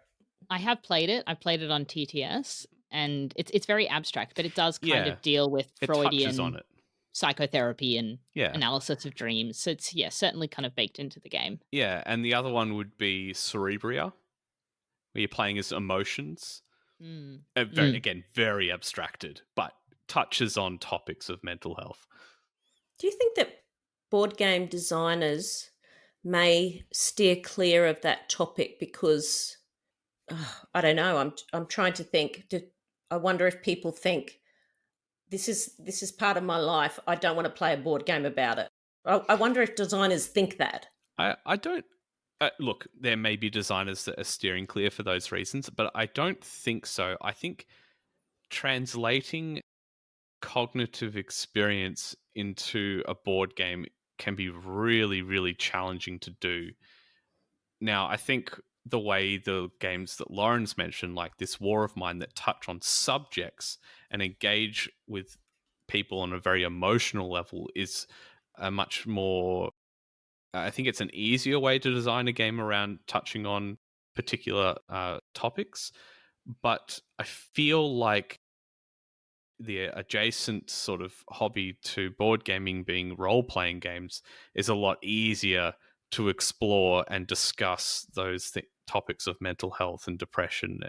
I have played it. I've played it on TTS, and it's very abstract, but it does kind yeah, of deal with it touches on Freudian it. psychotherapy and Yeah, analysis of dreams. So it's certainly kind of baked into the game. yeah, and the other one would be Cerebria, where you're playing as emotions. Mm. Very, Mm. again, very abstracted, but touches on topics of mental health. Do you think that board game designers may steer clear of that topic because I don't know. I'm trying to think. I wonder if people think this is part of my life. I don't want to play a board game about it. I wonder if designers think that. I don't look. There may be designers that are steering clear for those reasons, but I don't think so. I think translating cognitive experience into a board game can be really, really challenging to do. Now, I think the way the games that Lauren's mentioned, like this War of Mine, that touch on subjects and engage with people on a very emotional level, is a much more. I think it's an easier way to design a game around touching on particular topics. But I feel like the adjacent sort of hobby to board gaming being role playing games is a lot easier to explore and discuss those topics of mental health and depression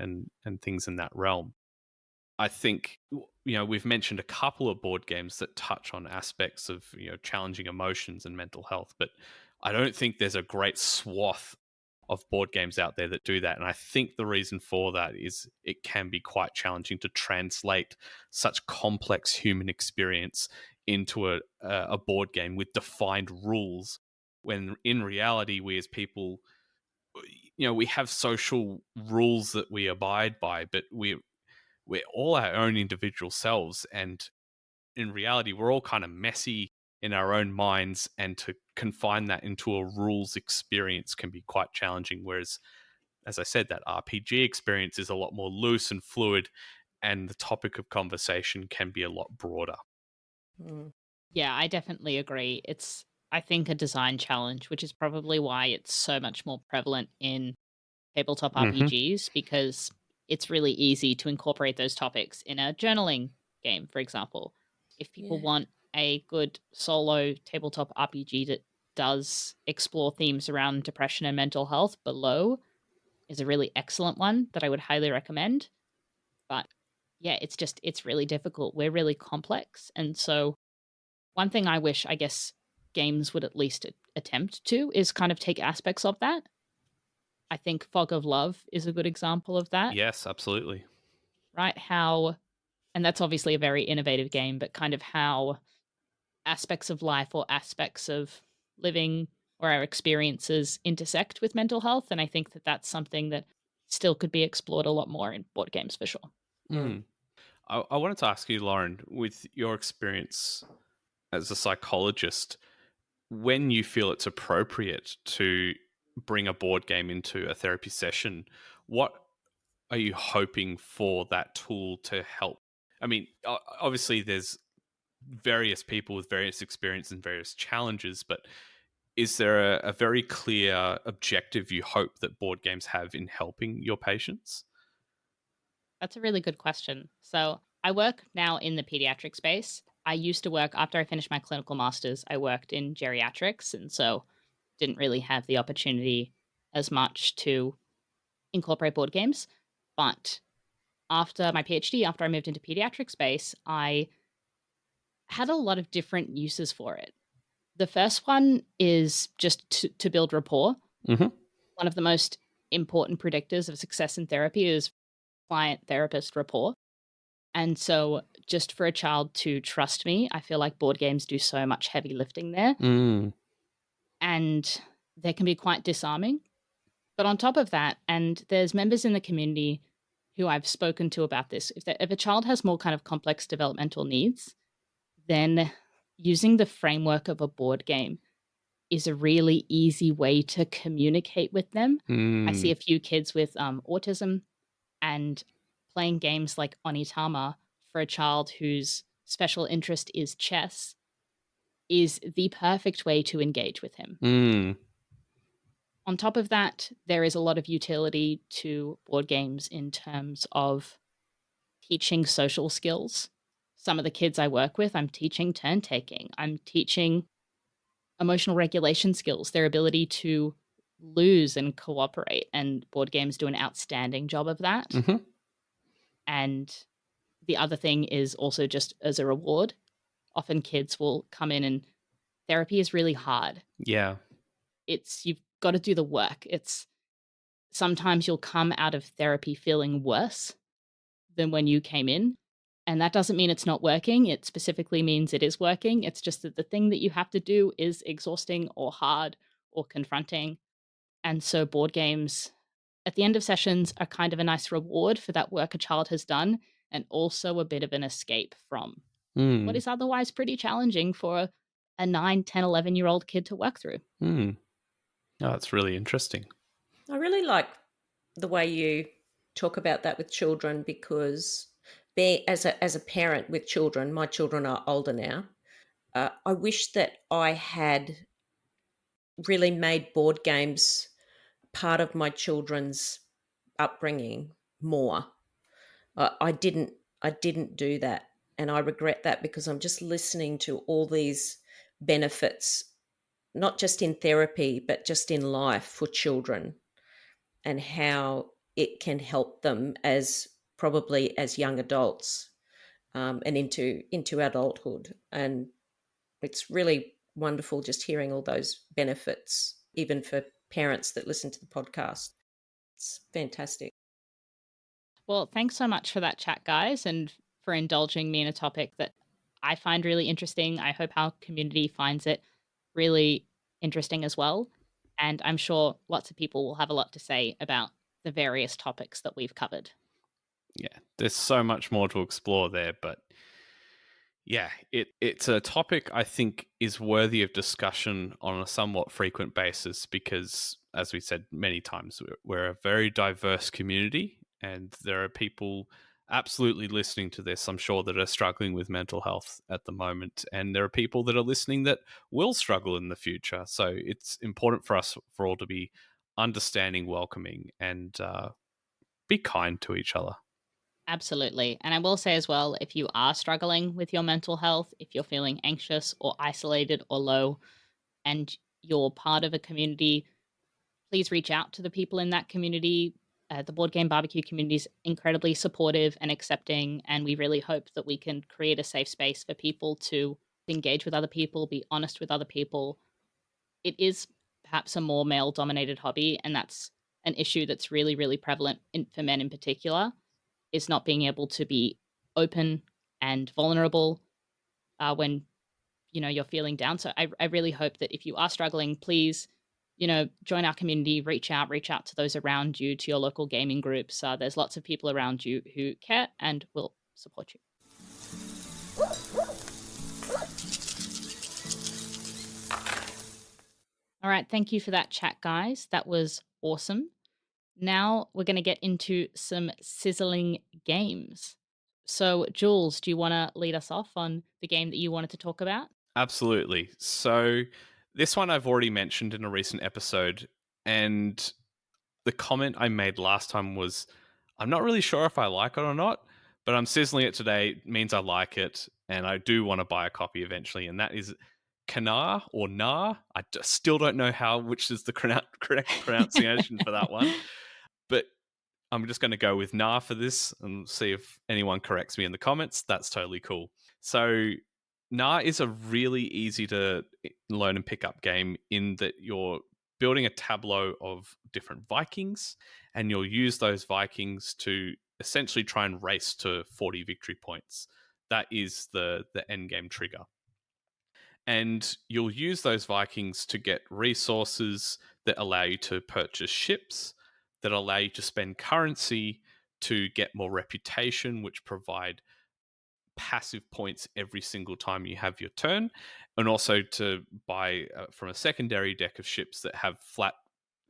and things in that realm. I think we've mentioned a couple of board games that touch on aspects of challenging emotions and mental health, but I don't think there's a great swath of board games out there that do that. And I think the reason for that is it can be quite challenging to translate such complex human experience into a board game with defined rules, when in reality we as people, we have social rules that we abide by, but we're all our own individual selves, and in reality we're all kind of messy in our own minds, and to confine that into a rules experience can be quite challenging. Whereas, as I said, that RPG experience is a lot more loose and fluid, and the topic of conversation can be a lot broader. Mm. Yeah, I definitely agree. It's, I think, a design challenge, which is probably why it's so much more prevalent in tabletop Hmm. RPGs, because it's really easy to incorporate those topics in a journaling game, for example. If people Yeah. want a good solo tabletop RPG that does explore themes around depression and mental health, Below is a really excellent one that I would highly recommend. But yeah, it's really difficult. We're really complex. And so one thing I wish, I guess, games would at least attempt to is kind of take aspects of that. I think Fog of Love is a good example of that, Yes, absolutely. right? How, and that's obviously a very innovative game, but kind of how aspects of life or aspects of living or our experiences intersect with mental health. And I think that that's something that still could be explored a lot more in board games for sure. Mm. Mm. I wanted to ask you, Lauren, with your experience as a psychologist, when you feel it's appropriate to bring a board game into a therapy session, what are you hoping for that tool to help? I mean, obviously, there's various people with various experiences and various challenges, but is there a very clear objective you hope that board games have in helping your patients? That's a really good question. So I work now in the pediatric space. I used to work after I finished my clinical masters, I worked in geriatrics. And so didn't really have the opportunity as much to incorporate board games. But after my PhD, after I moved into pediatric space, I had a lot of different uses for it. The first one is just to build rapport. Hmm. One of the most important predictors of success in therapy is client therapist rapport. And so, just for a child to trust me, I feel like board games do so much heavy lifting there. Mm. And they can be quite disarming. But on top of that, and there's members in the community who I've spoken to about this, if a child has more kind of complex developmental needs, then using the framework of a board game is a really easy way to communicate with them. I see Mm. a few kids with autism, and playing games like Onitama for a child whose special interest is chess is the perfect way to engage with him. Mm. On top of that, there is a lot of utility to board games in terms of teaching social skills. Some of the kids I work with, I'm teaching turn taking, I'm teaching emotional regulation skills, their ability to lose and cooperate. And board games do an outstanding job of that. Mm-hmm. And the other thing is also just as a reward. Often kids will come in and therapy is really hard. Yeah. You've got to do the work. Sometimes you'll come out of therapy feeling worse than when you came in. And that doesn't mean it's not working. It specifically means it is working. It's just that the thing that you have to do is exhausting or hard or confronting. And so board games at the end of sessions are kind of a nice reward for that work a child has done, and also a bit of an escape from what Mm. is otherwise pretty challenging for a 9, 10, 11-year-old kid to work through. Mm. Oh, that's really interesting. I really like the way you talk about that with children, because being as a parent with children, my children are older now. I wish that I had really made board games part of my children's upbringing more. I didn't. I didn't do that, and I regret that, because I'm just listening to all these benefits, not just in therapy, but just in life for children, and how it can help them as probably as young adults, and into adulthood. And it's really wonderful just hearing all those benefits, even for parents that listen to the podcast. It's fantastic. Well, thanks so much for that chat, guys, and for indulging me in a topic that I find really interesting. I hope our community finds it really interesting as well. And I'm sure lots of people will have a lot to say about the various topics that we've covered. Yeah, there's so much more to explore there, but yeah, it's a topic I think is worthy of discussion on a somewhat frequent basis because, as we said many times, we're a very diverse community, and there are people absolutely listening to this, I'm sure, that are struggling with mental health at the moment, and there are people that are listening that will struggle in the future. So it's important for us for all to be understanding, welcoming, and be kind to each other. Absolutely. And I will say as well, if you are struggling with your mental health, if you're feeling anxious or isolated or low, and you're part of a community, please reach out to the people in that community. The board game barbecue community is incredibly supportive and accepting, and we really hope that we can create a safe space for people to engage with other people, be honest with other people. It is perhaps a more male dominated hobby, and that's an issue that's really, really prevalent for men in particular, is not being able to be open and vulnerable when you're feeling down. So I really hope that if you are struggling, please join our community, reach out to those around you, to your local gaming groups. There's lots of people around you who care and will support you. All right, thank you for that chat, guys. That was awesome. Now we're going to get into some sizzling games. So, Jules, do you want to lead us off on the game that you wanted to talk about? Absolutely. So this one I've already mentioned in a recent episode, and the comment I made last time was, I'm not really sure if I like it or not, but I'm sizzling it today. It means I like it, and I do want to buy a copy eventually, and that is Knarr or Knarr. I still don't know which is the correct pronunciation for that one, but I'm just going to go with Knarr for this and see if anyone corrects me in the comments. That's totally cool. So Knarr is a really easy to learn and pick up game in that you're building a tableau of different Vikings, and you'll use those Vikings to essentially try and race to 40 victory points. That is the end game trigger. And you'll use those Vikings to get resources that allow you to purchase ships, that allow you to spend currency to get more reputation, which provide passive points every single time you have your turn, and also to buy from a secondary deck of ships that have flat,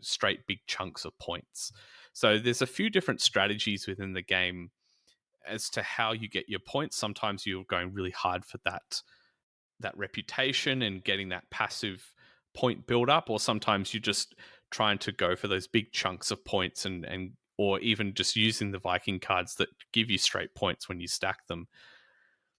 straight, big chunks of points. So there's a few different strategies within the game as to how you get your points. Sometimes you're going really hard for that reputation and getting that passive point build up, or sometimes you're just trying to go for those big chunks of points and or even just using the Viking cards that give you straight points when you stack them.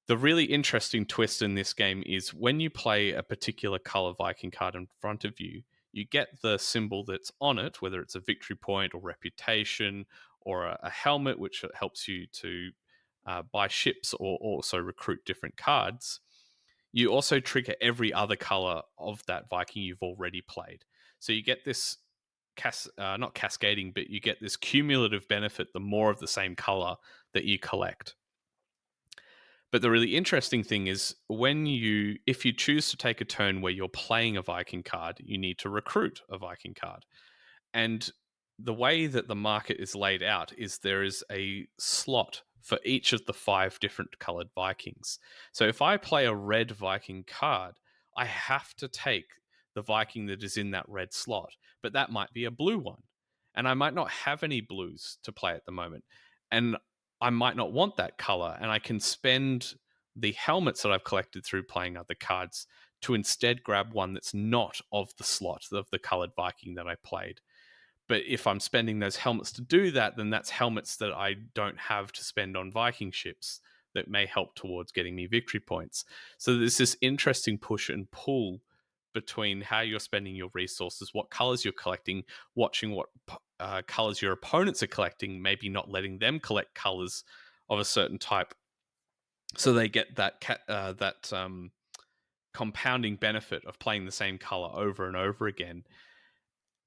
The really interesting twist in this game is when you play a particular color Viking card in front of you, you get the symbol that's on it, whether it's a victory point or reputation or a helmet, which helps you to buy ships or also recruit different cards. You also trigger every other color of that Viking you've already played. So you get this not cascading, but you get this cumulative benefit the more of the same color that you collect. But the really interesting thing is if you choose to take a turn where you're playing a Viking card, you need to recruit a Viking card. And the way that the market is laid out is there is a slot for each of the 5 different colored Vikings. So if I play a red Viking card, I have to take the Viking that is in that red slot, but that might be a blue one. And I might not have any blues to play at the moment. And I might not want that color, and I can spend the helmets that I've collected through playing other cards to instead grab one that's not of the slot of the colored Viking that I played. But if I'm spending those helmets to do that, then that's helmets that I don't have to spend on Viking ships that may help towards getting me victory points. So there's this interesting push and pull between how you're spending your resources, what colors you're collecting, watching what colors your opponents are collecting, maybe not letting them collect colors of a certain type, so they get that compounding benefit of playing the same color over and over again.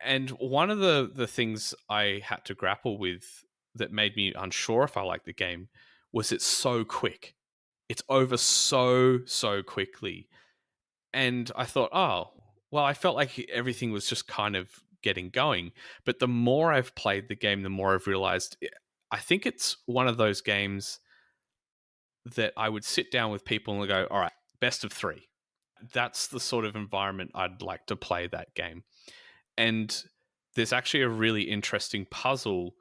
And one of the things I had to grapple with that made me unsure if I liked the game was it's so quick. It's over so quickly. And I thought, oh, well, I felt like everything was just kind of getting going. But the more I've played the game, the more I've realized I think it's one of those games that I would sit down with people and go, all right, best of 3. That's the sort of environment I'd like to play that game. And there's actually a really interesting puzzle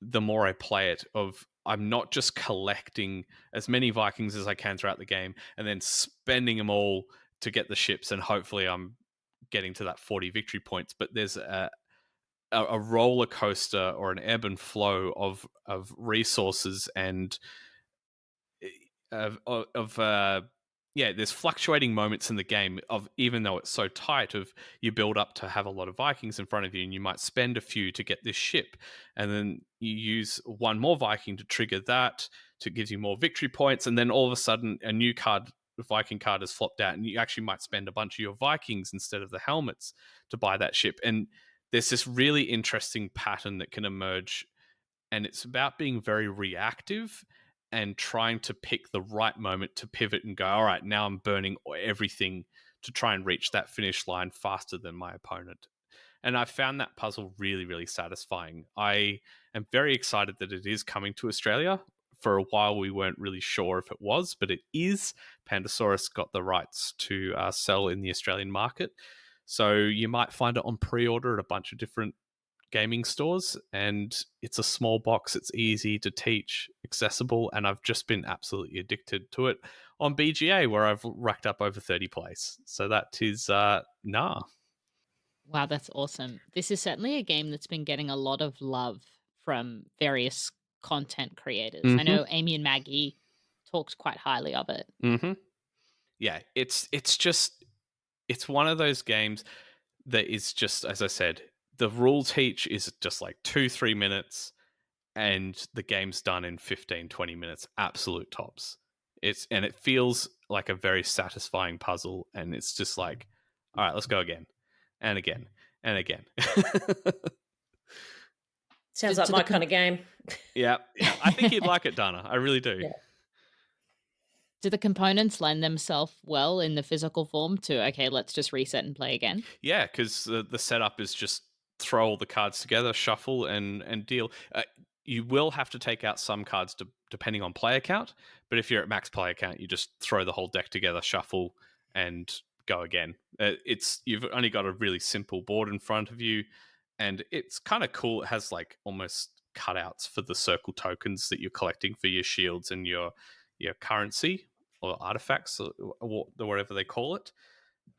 the more I play it of I'm not just collecting as many Vikings as I can throughout the game and then spending them all to get the ships, and hopefully I'm getting to that 40 victory points, but there's a roller coaster or an ebb and flow of resources and there's fluctuating moments in the game of, even though it's so tight, of you build up to have a lot of Vikings in front of you and you might spend a few to get this ship, and then you use one more Viking to trigger that to give you more victory points, and then all of a sudden a new Viking card is flopped out and you actually might spend a bunch of your Vikings instead of the helmets to buy that ship. And there's this really interesting pattern that can emerge, and it's about being very reactive and trying to pick the right moment to pivot and go, all right, now I'm burning everything to try and reach that finish line faster than my opponent. And I found that puzzle really, really satisfying. I am very excited that it is coming to Australia. For a while, we weren't really sure if it was, but it is. Pandasaurus got the rights to sell in the Australian market. So you might find it on pre-order at a bunch of different gaming stores, and it's a small box. It's easy to teach, accessible, and I've just been absolutely addicted to it on BGA, where I've racked up over 30 plays. So that is Knarr. Wow, that's awesome. This is certainly a game that's been getting a lot of love from various content creators. I know Amy and Maggie talked quite highly of it. Yeah, it's one of those games that is just, as I said, the rule teach is just like 2-3 minutes and the game's done in 15-20 minutes, absolute tops. It feels like a very satisfying puzzle, and it's just like, all right, let's go again and again and again. Sounds like my kind of game. Yeah. I think you'd like it, Dana. I really do. Yeah. Do the components lend themselves well in the physical form to, okay, let's just reset and play again? Yeah, because the setup is just throw all the cards together, shuffle, and deal. You will have to take out some cards depending on player count, but if you're at max player count, you just throw the whole deck together, shuffle, and go again. You've only got a really simple board in front of you, and it's kind of cool. It has like almost cutouts for the circle tokens that you're collecting for your shields and your currency or artifacts or whatever they call it.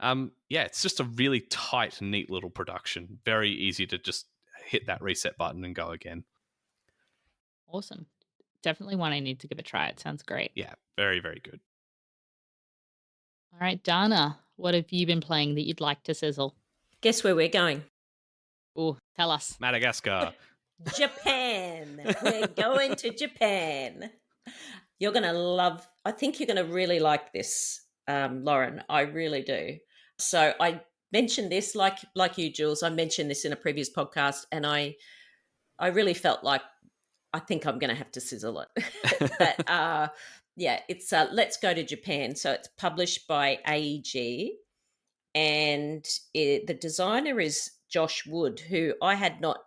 Yeah, it's just a really tight, neat little production. Very easy to just hit that reset button and go again. Awesome. Definitely one I need to give a try. It sounds great. Yeah, very, very good. All right, Dana, what have you been playing that you'd like to sizzle? Guess where we're going? Oh, tell us. Madagascar. Japan. We're going to Japan. You're going to love, I think you're going to really like this, Lauren. I really do. So I mentioned this, like you, Jules. I mentioned this in a previous podcast, and I really felt like I think I'm going to have to sizzle it. But yeah, it's Let's Go to Japan. So it's published by AEG, and the designer is Josh Wood, who I had not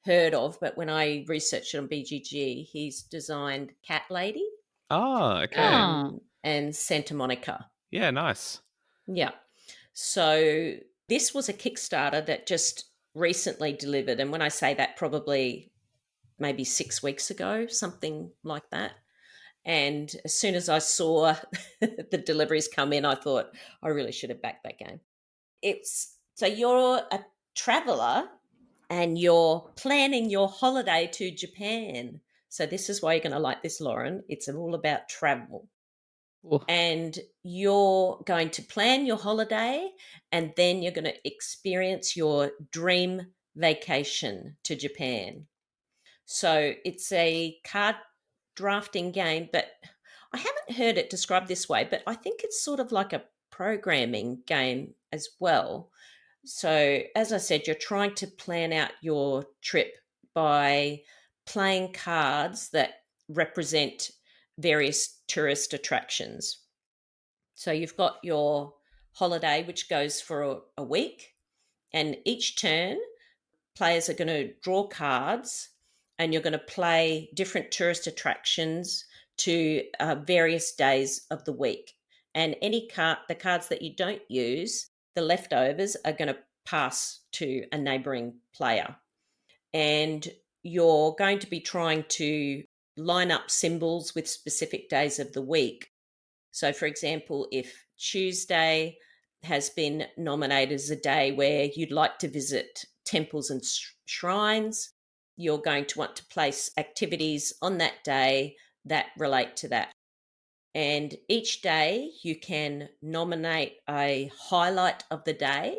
heard of, but when I researched it on BGG, he's designed Cat Lady Oh, okay. Ah, and Santa Monica. Yeah, nice. Yeah. So this was a Kickstarter that just recently delivered. And when I say that, probably maybe 6 weeks ago, something like that. And as soon as I saw the deliveries come in, I thought I really should have backed that game. It's so you're a traveler and you're planning your holiday to Japan. So this is why you're going to like this, Lauren. It's all about travel. ooh, And you're going to plan your holiday, and then you're going to experience your dream vacation to Japan. So it's a card drafting game, but I haven't heard it described this way, but I think it's sort of like a programming game as well. So, as I said, you're trying to plan out your trip by playing cards that represent various tourist attractions. So, you've got your holiday, which goes for a week, and each turn, players are going to draw cards and you're going to play different tourist attractions to various days of the week. And the cards that you don't use, the leftovers are going to pass to a neighboring player. And you're going to be trying to line up symbols with specific days of the week. So, for example, if Tuesday has been nominated as a day where you'd like to visit temples and shrines, you're going to want to place activities on that day that relate to that. And each day you can nominate a highlight of the day.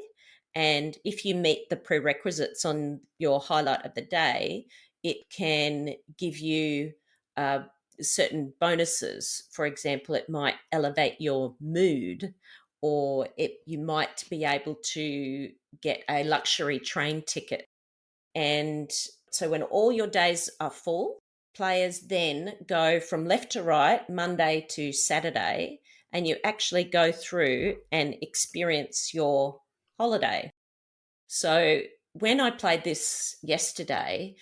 And if you meet the prerequisites on your highlight of the day, it can give you uh, certain bonuses. For example, it might elevate your mood, or you might be able to get a luxury train ticket. And so when all your days are full, players then go from left to right, Monday to Saturday, and you actually go through and experience your holiday. So when I played this yesterday,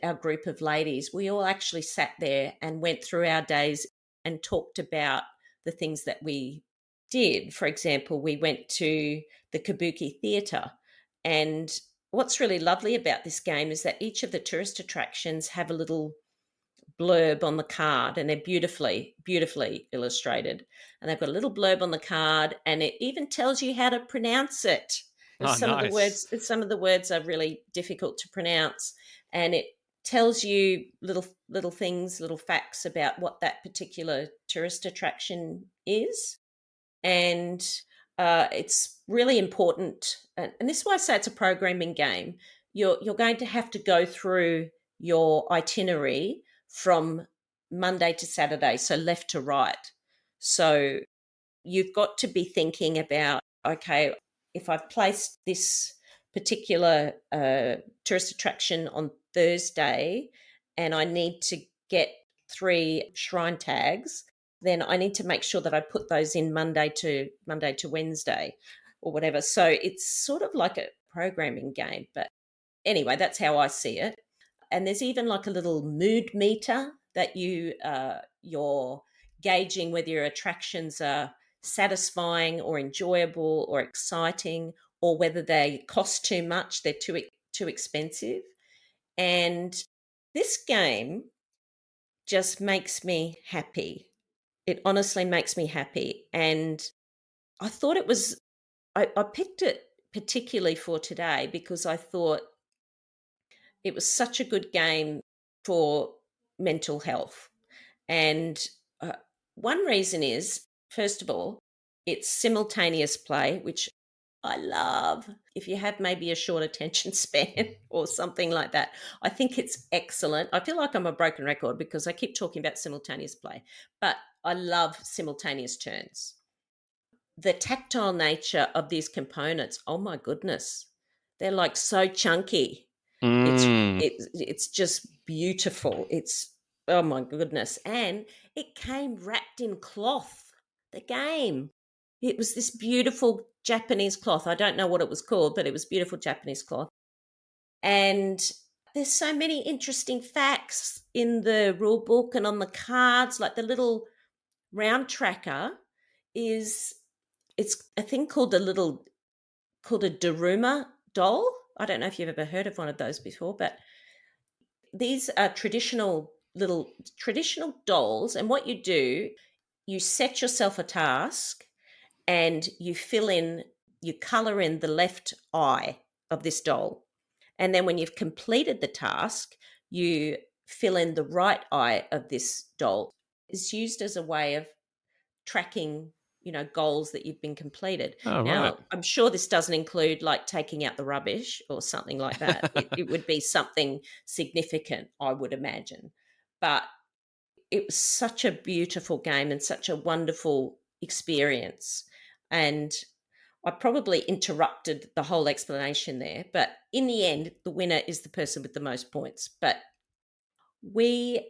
our group of ladies, we all actually sat there and went through our days and talked about the things that we did. For example, we went to the Kabuki Theatre. And what's really lovely about this game is that each of the tourist attractions have a little blurb on the card, and they're beautifully illustrated, and they've got a little blurb on the card, and it even tells you how to pronounce it. Oh, nice. Some of the words are really difficult to pronounce, and it tells you little things, little facts about what that particular tourist attraction is. And it's really important, and this is why I say it's a programming game. You're going to have to go through your itinerary from Monday to Saturday, so left to right. So you've got to be thinking about, okay, if I've placed this particular tourist attraction on Thursday and I need to get 3 shrine tags, then I need to make sure that I put those in Monday to Wednesday or whatever. So it's sort of like a programming game. But anyway, that's how I see it. And there's even like a little mood meter that you're gauging whether your attractions are satisfying or enjoyable or exciting, or whether they cost too much, they're too expensive. And this game just makes me happy. It honestly makes me happy. And I thought I picked it particularly for today because I thought it was such a good game for mental health. And one reason is, first of all, it's simultaneous play, which I love. If you have maybe a short attention span or something like that, I think it's excellent. I feel like I'm a broken record because I keep talking about simultaneous play, but I love simultaneous turns. The tactile nature of these components, oh my goodness, they're like so chunky. It's it's just beautiful. It's, oh my goodness. And it came wrapped in cloth. The game. It was this beautiful Japanese cloth. I don't know what it was called, but it was beautiful Japanese cloth. And there's so many interesting facts in the rule book and on the cards, like the little round tracker is, it's a thing called a Daruma doll. I don't know if you've ever heard of one of those before, but these are traditional dolls. And what you do, you set yourself a task and you color in the left eye of this doll. And then when you've completed the task, you fill in the right eye of this doll. It's used as a way of tracking, goals that you've been completed. Oh, Now, right. I'm sure this doesn't include like taking out the rubbish or something like that. It would be something significant, I would imagine. But it was such a beautiful game and such a wonderful experience. And I probably interrupted the whole explanation there, but in the end, the winner is the person with the most points. But we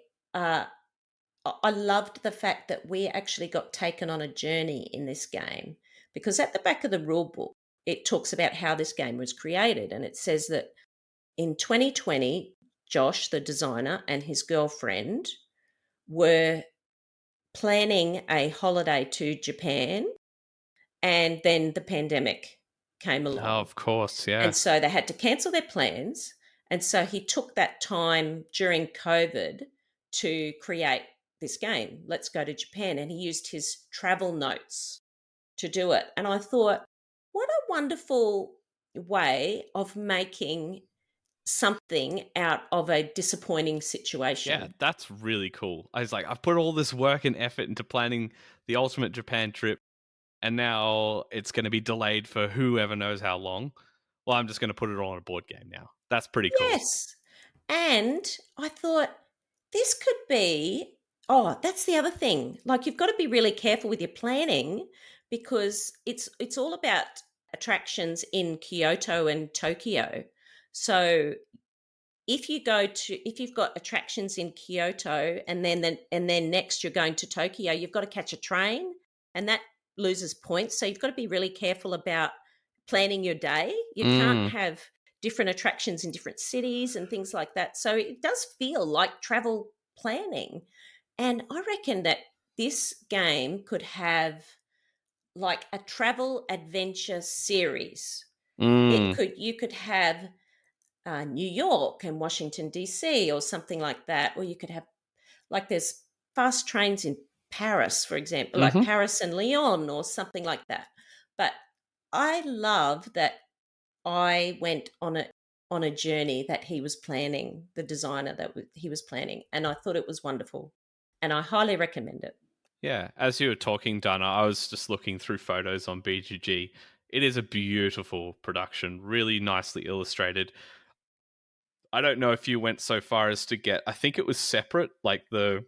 I loved the fact that we actually got taken on a journey in this game, because at the back of the rule book, it talks about how this game was created. And it says that in 2020, Josh, the designer, and his girlfriend were planning a holiday to Japan, and then the pandemic came Oh, along. of course, yeah. And so they had to cancel their plans. And so he took that time during COVID to create this game, Let's Go to Japan. And he used his travel notes to do it. And I thought, what a wonderful way of making something out of a disappointing Yeah, situation. that's really cool. I was like, I've put all this work and effort into planning the ultimate Japan trip, and now it's going to be delayed for whoever knows how long. Well, I'm just going to put it all on a board game now. That's pretty cool. Yes. And I thought, this could be, oh, that's the other thing. Like, you've got to be really careful with your planning, because it's all about attractions in Kyoto and Tokyo. So if you've got attractions in Kyoto and then next you're going to Tokyo, you've got to catch a train, and that loses points. So you've got to be really careful about planning your day. You can't have different attractions in different cities and things like that. So it does feel like travel planning. And I reckon that this game could have like a travel adventure series. You could have New York and Washington DC or something like that, or you could have, like, there's fast trains in Paris, for example, like Paris and Lyon or something like that. But I love that I went on a journey that he was planning, the designer he was planning, and I thought it was wonderful, and I highly recommend it. Yeah, as you were talking, Dana, I was just looking through photos on BGG. It is a beautiful production, really nicely illustrated. I don't know if you went so far as to get, I think it was separate, like the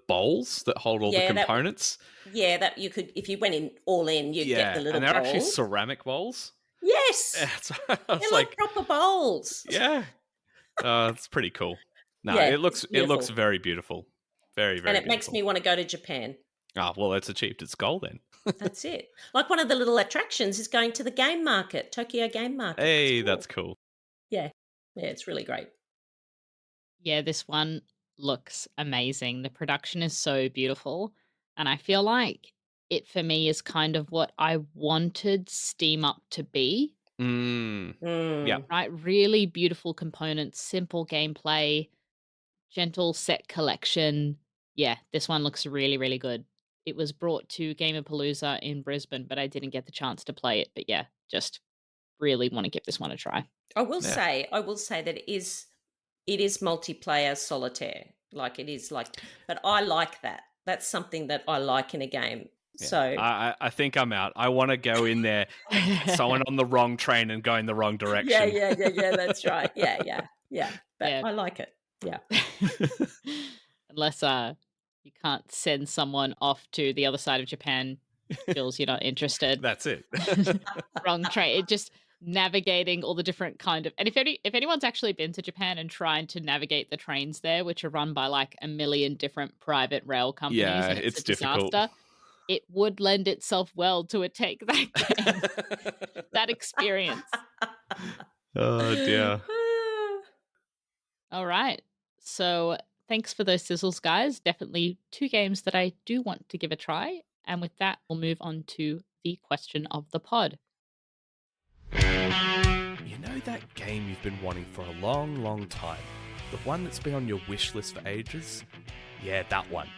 bowls that hold all the Yeah, components. that you could, if you went in all in, you'd get the Yeah, little and they're actually bowls. ceramic bowls. Yes, Yeah, so I was they're like like, proper bowls. yeah. It's pretty cool. No, Yeah, it it's looks beautiful. very beautiful. Very, And very it makes me beautiful. want to go to Japan. Well, it's achieved its goal then. That's it. Like one of the little attractions is going to the game market, Tokyo Game Market. It's Hey, cool. that's cool. Yeah. Yeah, it's really great. Yeah, this one looks amazing. The production is so beautiful. And I feel like it for me is kind of what I wanted Steam Up to be, Mm. Yep. Mm. right? Really beautiful components, simple gameplay, gentle set collection. Yeah, this one looks really, really good. It was brought to Gamerpalooza in Brisbane, but I didn't get the chance to play it. But yeah, just really want to give this one a try. I will Yeah. say that it is multiplayer solitaire. Like it is like, but I like that. That's something that I like in a game. Yeah. So I think I'm out. I want to go in there, get someone on the wrong train and go in the wrong yeah, direction. yeah. That's right. Yeah. But Yeah. I like it. Yeah. Unless you can't send someone off to the other side of Japan, Jules, you're not interested. That's it. Wrong train. It just navigating all the different kind of, and if anyone's actually been to Japan and trying to navigate the trains there, which are run by like a million different private rail companies, Yeah, and it's a it's difficult. disaster, it would lend itself well to a take that game, that experience. Oh dear. All right. So thanks for those sizzles, guys. Definitely two games that I do want to give a try. And with that, we'll move on to the question of the pod. You know that game you've been wanting for a long, long time? The one that's been on your wish list for ages? Yeah, that one.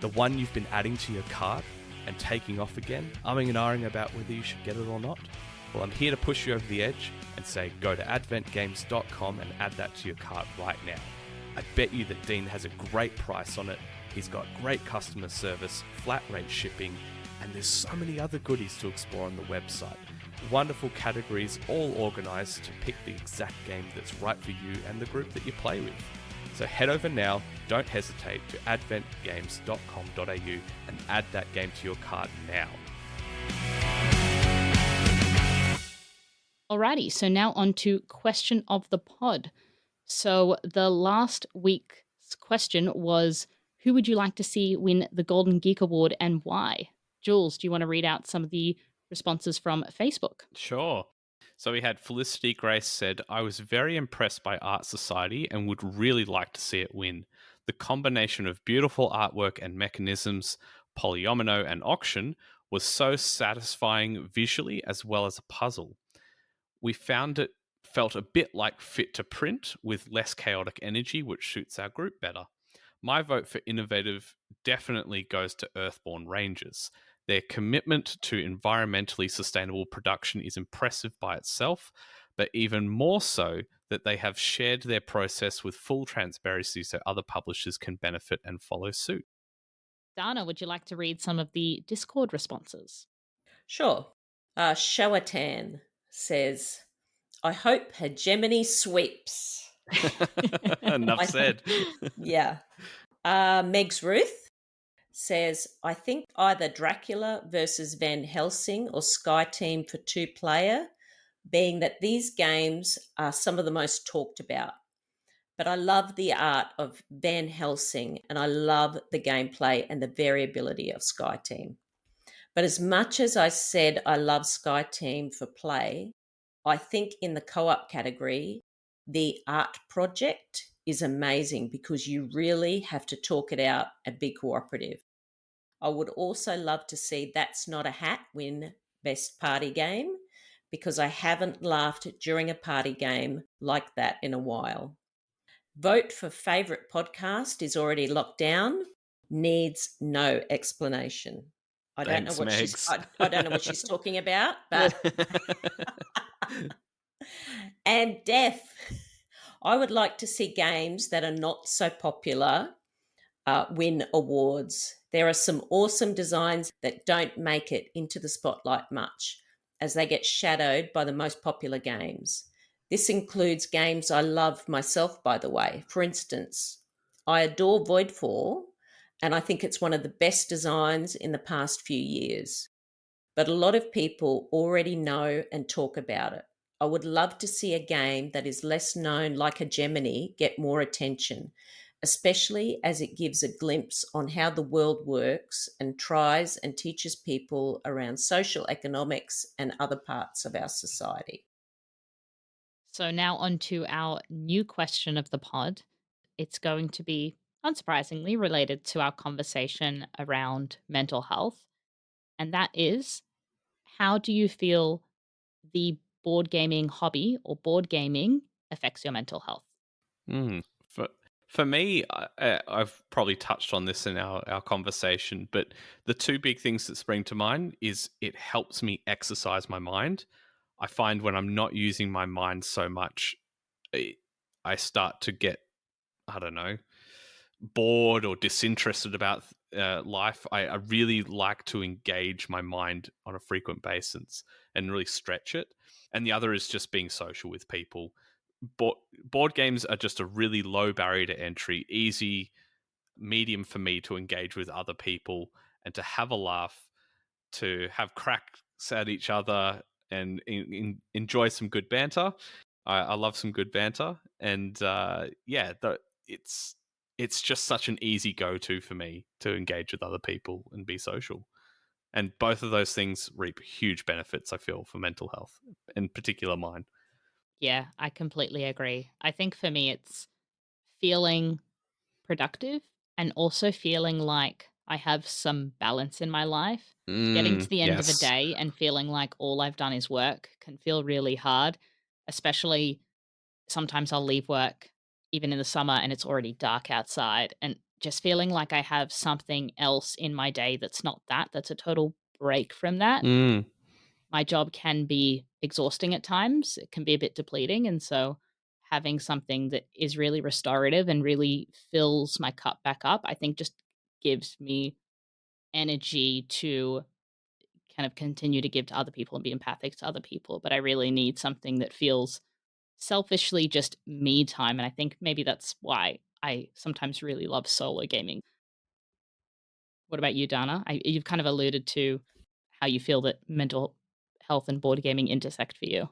The one you've been adding to your cart and taking off again, umming and ahhing about whether you should get it or not? Well, I'm here to push you over the edge and say go to adventgames.com and add that to your cart right now. I bet you that Dean has a great price on it, he's got great customer service, flat rate shipping, and there's so many other goodies to explore on the website. Wonderful categories all organised to pick the exact game that's right for you and the group that you play with. So head over now, don't hesitate, to adventgames.com.au and add that game to your cart now. Alrighty, so now on to question of the pod. So the last week's question was, who would you like to see win the Golden Geek Award and why? Jules, do you want to read out some of the responses from Facebook? Sure. So we had Felicity Grace said, I was very impressed by Art Society and would really like to see it win. The combination of beautiful artwork and mechanisms, polyomino and auction, was so satisfying visually as well as a puzzle. We found it felt a bit like Fit to Print with less chaotic energy, which suits our group better. My vote for innovative definitely goes to Earthborn Rangers. Their commitment to environmentally sustainable production is impressive by itself, but even more so that they have shared their process with full transparency so other publishers can benefit and follow suit. Dana, would you like to read some of the Discord responses? Sure. Shawatan says, I hope hegemony sweeps. Enough said. Yeah. Megs Ruth says, I think either Dracula versus Van Helsing or Sky Team for 2-player, being that these games are some of the most talked about. But I love the art of Van Helsing and I love the gameplay and the variability of Sky Team. But as much as I said I love Sky Team for play, I think in the co-op category, the art project is amazing because you really have to talk it out and be cooperative. I would also love to see That's Not a Hat win Best Party Game because I haven't laughed during a party game like that in a while. Vote for favourite podcast is already locked down, needs no explanation. I don't know Thanks, what Megs. I don't know what she's talking about, but and death. I would like to see games that are not so popular win awards. There are some awesome designs that don't make it into the spotlight much, as they get shadowed by the most popular games. This includes games I love myself, by the way. For instance, I adore Voidfall, and I think it's one of the best designs in the past few years. But a lot of people already know and talk about it. I would love to see a game that is less known, like a Gemini, get more attention, especially as it gives a glimpse on how the world works and tries and teaches people around social economics and other parts of our society. So now on to our new question of the pod. It's going to be, unsurprisingly, related to our conversation around mental health. And that is, how do you feel the board gaming hobby or board gaming affects your mental health? Mm. For me, I've probably touched on this in our conversation, but the two big things that spring to mind is it helps me exercise my mind. I find when I'm not using my mind so much, I I start to get, I don't know, bored or disinterested about life. I really like to engage my mind on a frequent basis and really stretch it. And the other is just being social with people. Board games are just a really low barrier to entry, easy medium for me to engage with other people and to have a laugh, to have cracks at each other and enjoy some good banter. I love some good banter, and it's it's just such an easy go-to for me to engage with other people and be social. And both of those things reap huge benefits, I feel, for mental health, in particular mine. Yeah, I completely agree. I think for me, it's feeling productive and also feeling like I have some balance in my life. Getting to the end of a Yes. day and feeling like all I've done is work can feel really hard, especially sometimes I'll leave work even in the summer and it's already dark outside, and just feeling like I have something else in my day that's not that's a total break from that. Mm. My job can be exhausting at times. It can be a bit depleting. And so having something that is really restorative and really fills my cup back up, I think just gives me energy to kind of continue to give to other people and be empathic to other people. But I really need something that feels selfishly just me time. And I think maybe that's why I sometimes really love solo gaming. What about you, Dana? You've kind of alluded to how you feel that mental health and board gaming intersect for you.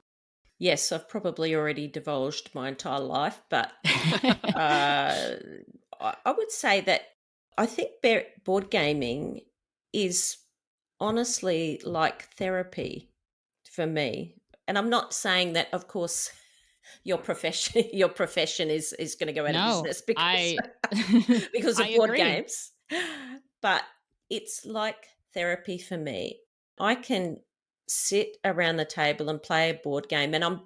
Yes, I've probably already divulged my entire life, but uh, I would say that I think board gaming is honestly like therapy for me. And I'm not saying that, of course, your profession is going to go out of No, business because I because I of board agree. games, but it's like therapy for me. I can sit around the table and play a board game, and I'm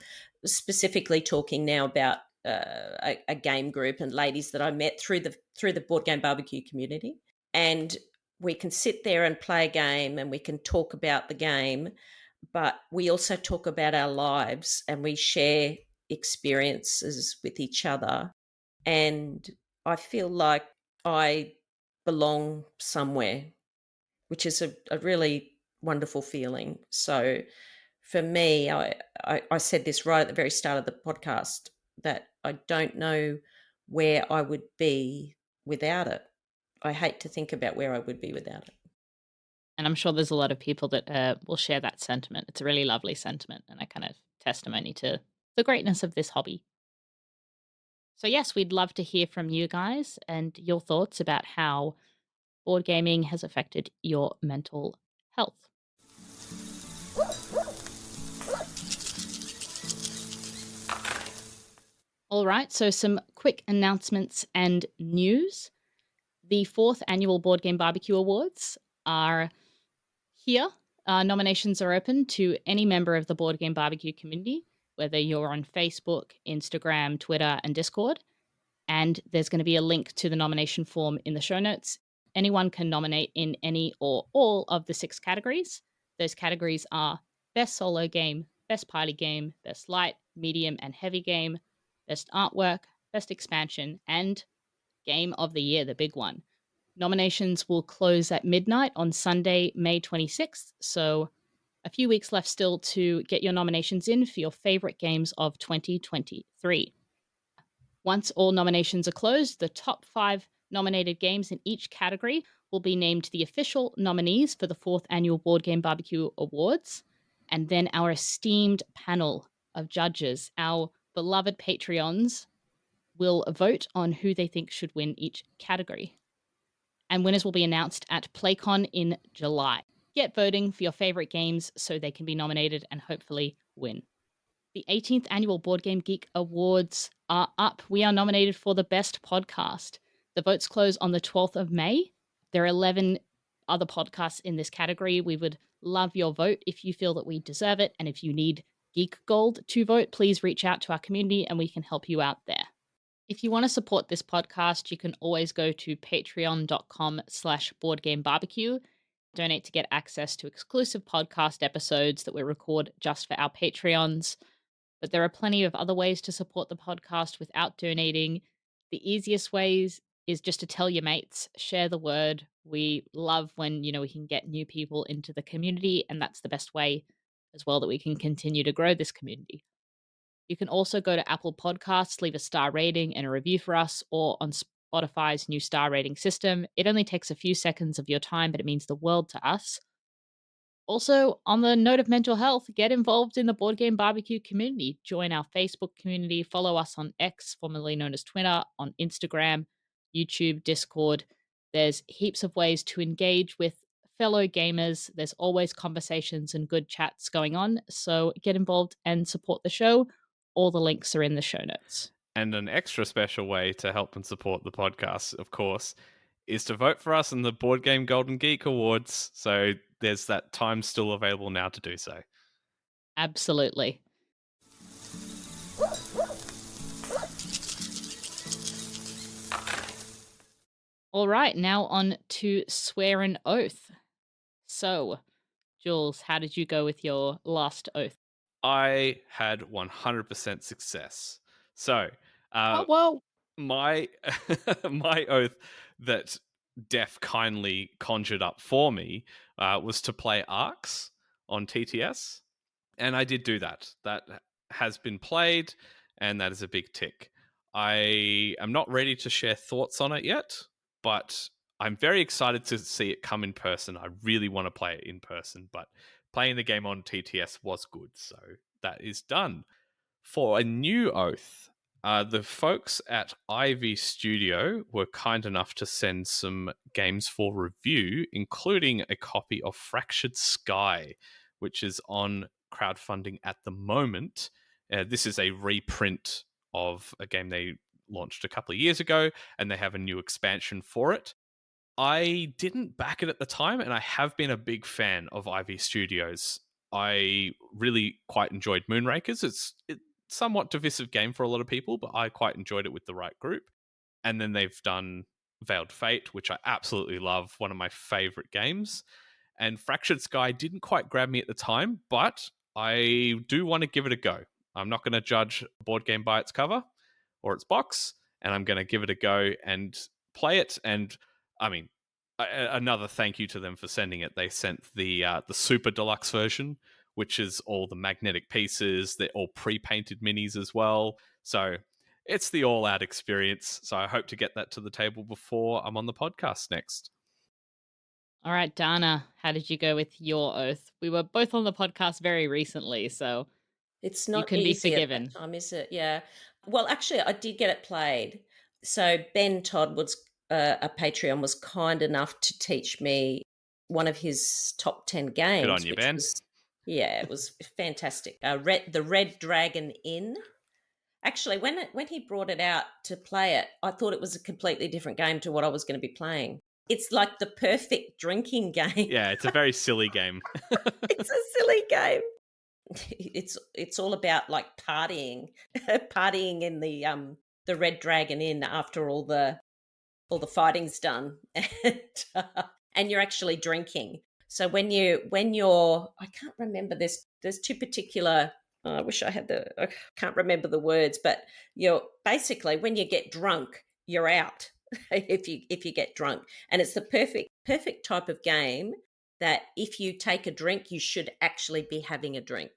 specifically talking now about a game group and ladies that I met through the board game barbecue community, and we can sit there and play a game, and we can talk about the game, but we also talk about our lives and we share experiences with each other. And I feel like I belong somewhere, which is a really wonderful feeling. So for me, I said this right at the very start of the podcast that I don't know where I would be without it. I hate to think about where I would be without it. And I'm sure there's a lot of people that will share that sentiment. It's a really lovely sentiment and a kind of testimony to the greatness of this hobby. So, yes, we'd love to hear from you guys and your thoughts about how board gaming has affected your mental health. All right, so some quick announcements and news. The fourth annual Board Game Barbecue Awards are here. Nominations are open to any member of the Board Game Barbecue community, whether you're on Facebook, Instagram, Twitter, and Discord. And there's going to be a link to the nomination form in the show notes. Anyone can nominate in any or all of the 6 categories. Those categories are Best Solo Game, Best Party Game, Best Light, Medium, and Heavy Game, Best Artwork, Best Expansion, and Game of the Year, the big one. Nominations will close at midnight on Sunday, May 26th, so a few weeks left still to get your nominations in for your favorite games of 2023. Once all nominations are closed, the top 5 nominated games in each category will be named the official nominees for the 4th annual Board Game Barbecue Awards, and then our esteemed panel of judges. Our beloved Patreons will vote on who they think should win each category. And winners will be announced at PlayCon in July. Get voting for your favorite games so they can be nominated and hopefully win. The 18th Annual Board Game Geek Awards are up. We are nominated for the Best Podcast. The votes close on the 12th of May. There are 11 other podcasts in this category. We would love your vote if you feel that we deserve it. And if you need Geek Gold to vote, please reach out to our community and we can help you out there. If you want to support this podcast, you can always go to patreon.com/boardgamebarbecue. Donate to get access to exclusive podcast episodes that we record just for our Patreons. But there are plenty of other ways to support the podcast without donating. The easiest ways is just to tell your mates, share the word. We love when, we can get new people into the community, and that's the best way as well that we can continue to grow this community. You can also go to Apple Podcasts, leave a star rating and a review for us, or on Spotify's new star rating system. It only takes a few seconds of your time, but it means the world to us. Also, on the note of mental health, get involved in the Board Game Barbecue community. Join our Facebook community, follow us on X, formerly known as Twitter, on Instagram, YouTube, Discord. There's heaps of ways to engage with fellow gamers. There's always conversations and good chats going on, so get involved and support the show. All the links are in the show notes. And an extra special way to help and support the podcast, of course, is to vote for us in the Board Game Golden Geek Awards. So there's that time still available now to do so. Absolutely. All right, now on to Swear an Oath. So, Jules, how did you go with your last oath? I had 100% success. So, whoa. my my oath that Def kindly conjured up for me was to play Arcs on TTS, and I did do that. That has been played, and that is a big tick. I am not ready to share thoughts on it yet, but I'm very excited to see it come in person. I really want to play it in person, but playing the game on TTS was good, so that is done. For a new oath, the folks at Ivy Studio were kind enough to send some games for review, including a copy of Fractured Sky, which is on crowdfunding at the moment. This is a reprint of a game they launched a couple of years ago, and they have a new expansion for it. I didn't back it at the time, and I have been a big fan of Ivy Studios. I really quite enjoyed Moonrakers. It's somewhat divisive game for a lot of people, but I quite enjoyed it with the right group. And then they've done Veiled Fate, which I absolutely love, one of my favorite games. And Fractured Sky didn't quite grab me at the time, but I do want to give it a go. I'm not going to judge a board game by its cover or its box, and I'm going to give it a go and play it. And I mean, another thank you to them for sending it. They sent the super deluxe version, which is all the magnetic pieces. They're all pre-painted minis as well. So it's the all-out experience. So I hope to get that to the table before I'm on the podcast next. All right, Dana, how did you go with your oath? We were both on the podcast very recently, so it's you not can be easy forgiven. at that time, is it? Yeah. Well, actually, I did get it played. So Ben Todd was a Patreon, was kind enough to teach me one of his top 10 games. Good on you, Ben. It was fantastic. The Red Dragon Inn. Actually, when he brought it out to play it, I thought it was a completely different game to what I was going to be playing. It's like the perfect drinking game. Yeah, it's a very silly game. It's a silly game. It's all about like partying in the Red Dragon Inn after all the fighting's done, and you're actually drinking. So when you're I can't remember, there's two particular. I wish I can't remember the words, but you're basically, when you get drunk, you're out if you get drunk, and it's the perfect type of game that if you take a drink, you should actually be having a drink.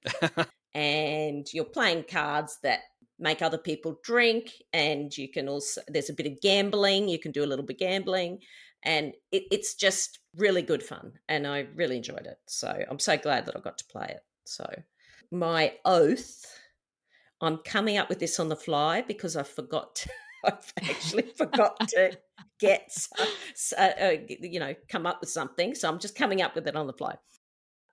And you're playing cards that make other people drink, and you can also, there's a bit of gambling, you can do a little bit of gambling, and it's just really good fun, and I really enjoyed it. So I'm so glad that I got to play it. So my oath I'm coming up with this on the fly because I forgot. I've actually forgot to get, come up with something. So I'm just coming up with it on the fly.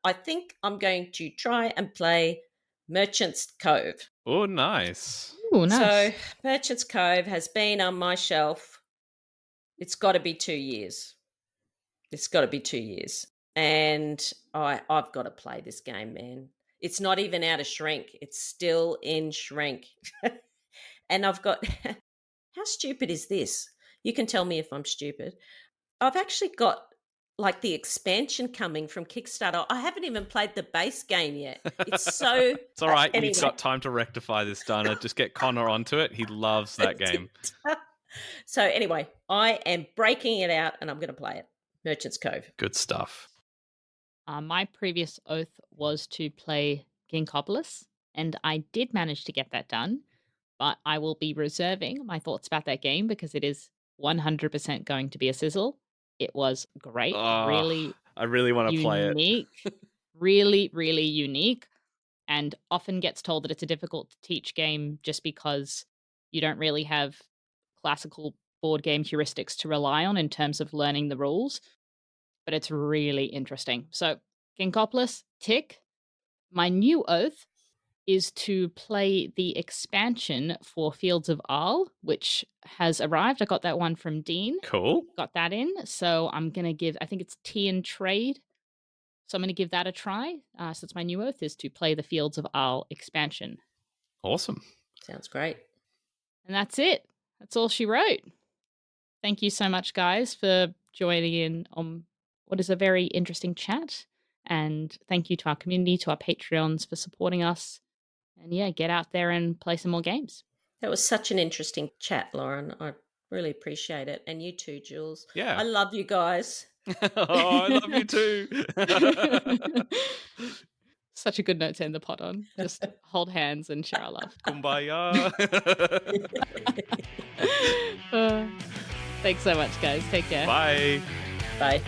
I think I'm going to try and play Merchant's Cove. Oh, nice. Ooh, nice. So Merchant's Cove has been on my shelf. It's got to be 2 years. It's got to be 2 years. And I've got to play this game, man. It's not even out of shrink. It's still in shrink. And I've got, how stupid is this? You can tell me if I'm stupid. I've actually got like the expansion coming from Kickstarter. I haven't even played the base game yet. It's so... It's all right. Anyway. You've got time to rectify this, Dana. Just get Connor onto it. He loves that game. So anyway, I am breaking it out and I'm going to play it. Merchant's Cove. Good stuff. My previous oath was to play Ginkopolis, and I did manage to get that done, but I will be reserving my thoughts about that game because it is 100% going to be a sizzle. It was great. Really I really want to play it. unique. Really, really unique, and often gets told that it's a difficult to teach game just because you don't really have classical board game heuristics to rely on in terms of learning the rules. But it's really interesting. So, Ginkopolis, tick. My new oath is to play the expansion for Fields of Arle, which has arrived. I got that one from Dean. Cool. Got that in. So I'm going to give, I think it's Tea and Trade. So I'm going to give that a try. So that's my new oath, is to play the Fields of Arle expansion. Awesome. Sounds great. And that's it. That's all she wrote. Thank you so much, guys, for joining in on what is a very interesting chat. And thank you to our community, to our Patreons for supporting us. And yeah, get out there and play some more games. That was such an interesting chat, Lauren. I really appreciate it. And you too, Jules. Yeah. I love you guys. Oh, I love you too. Such a good note to end the pod on. Just hold hands and share our love. Kumbaya. Thanks so much, guys. Take care. Bye. Bye.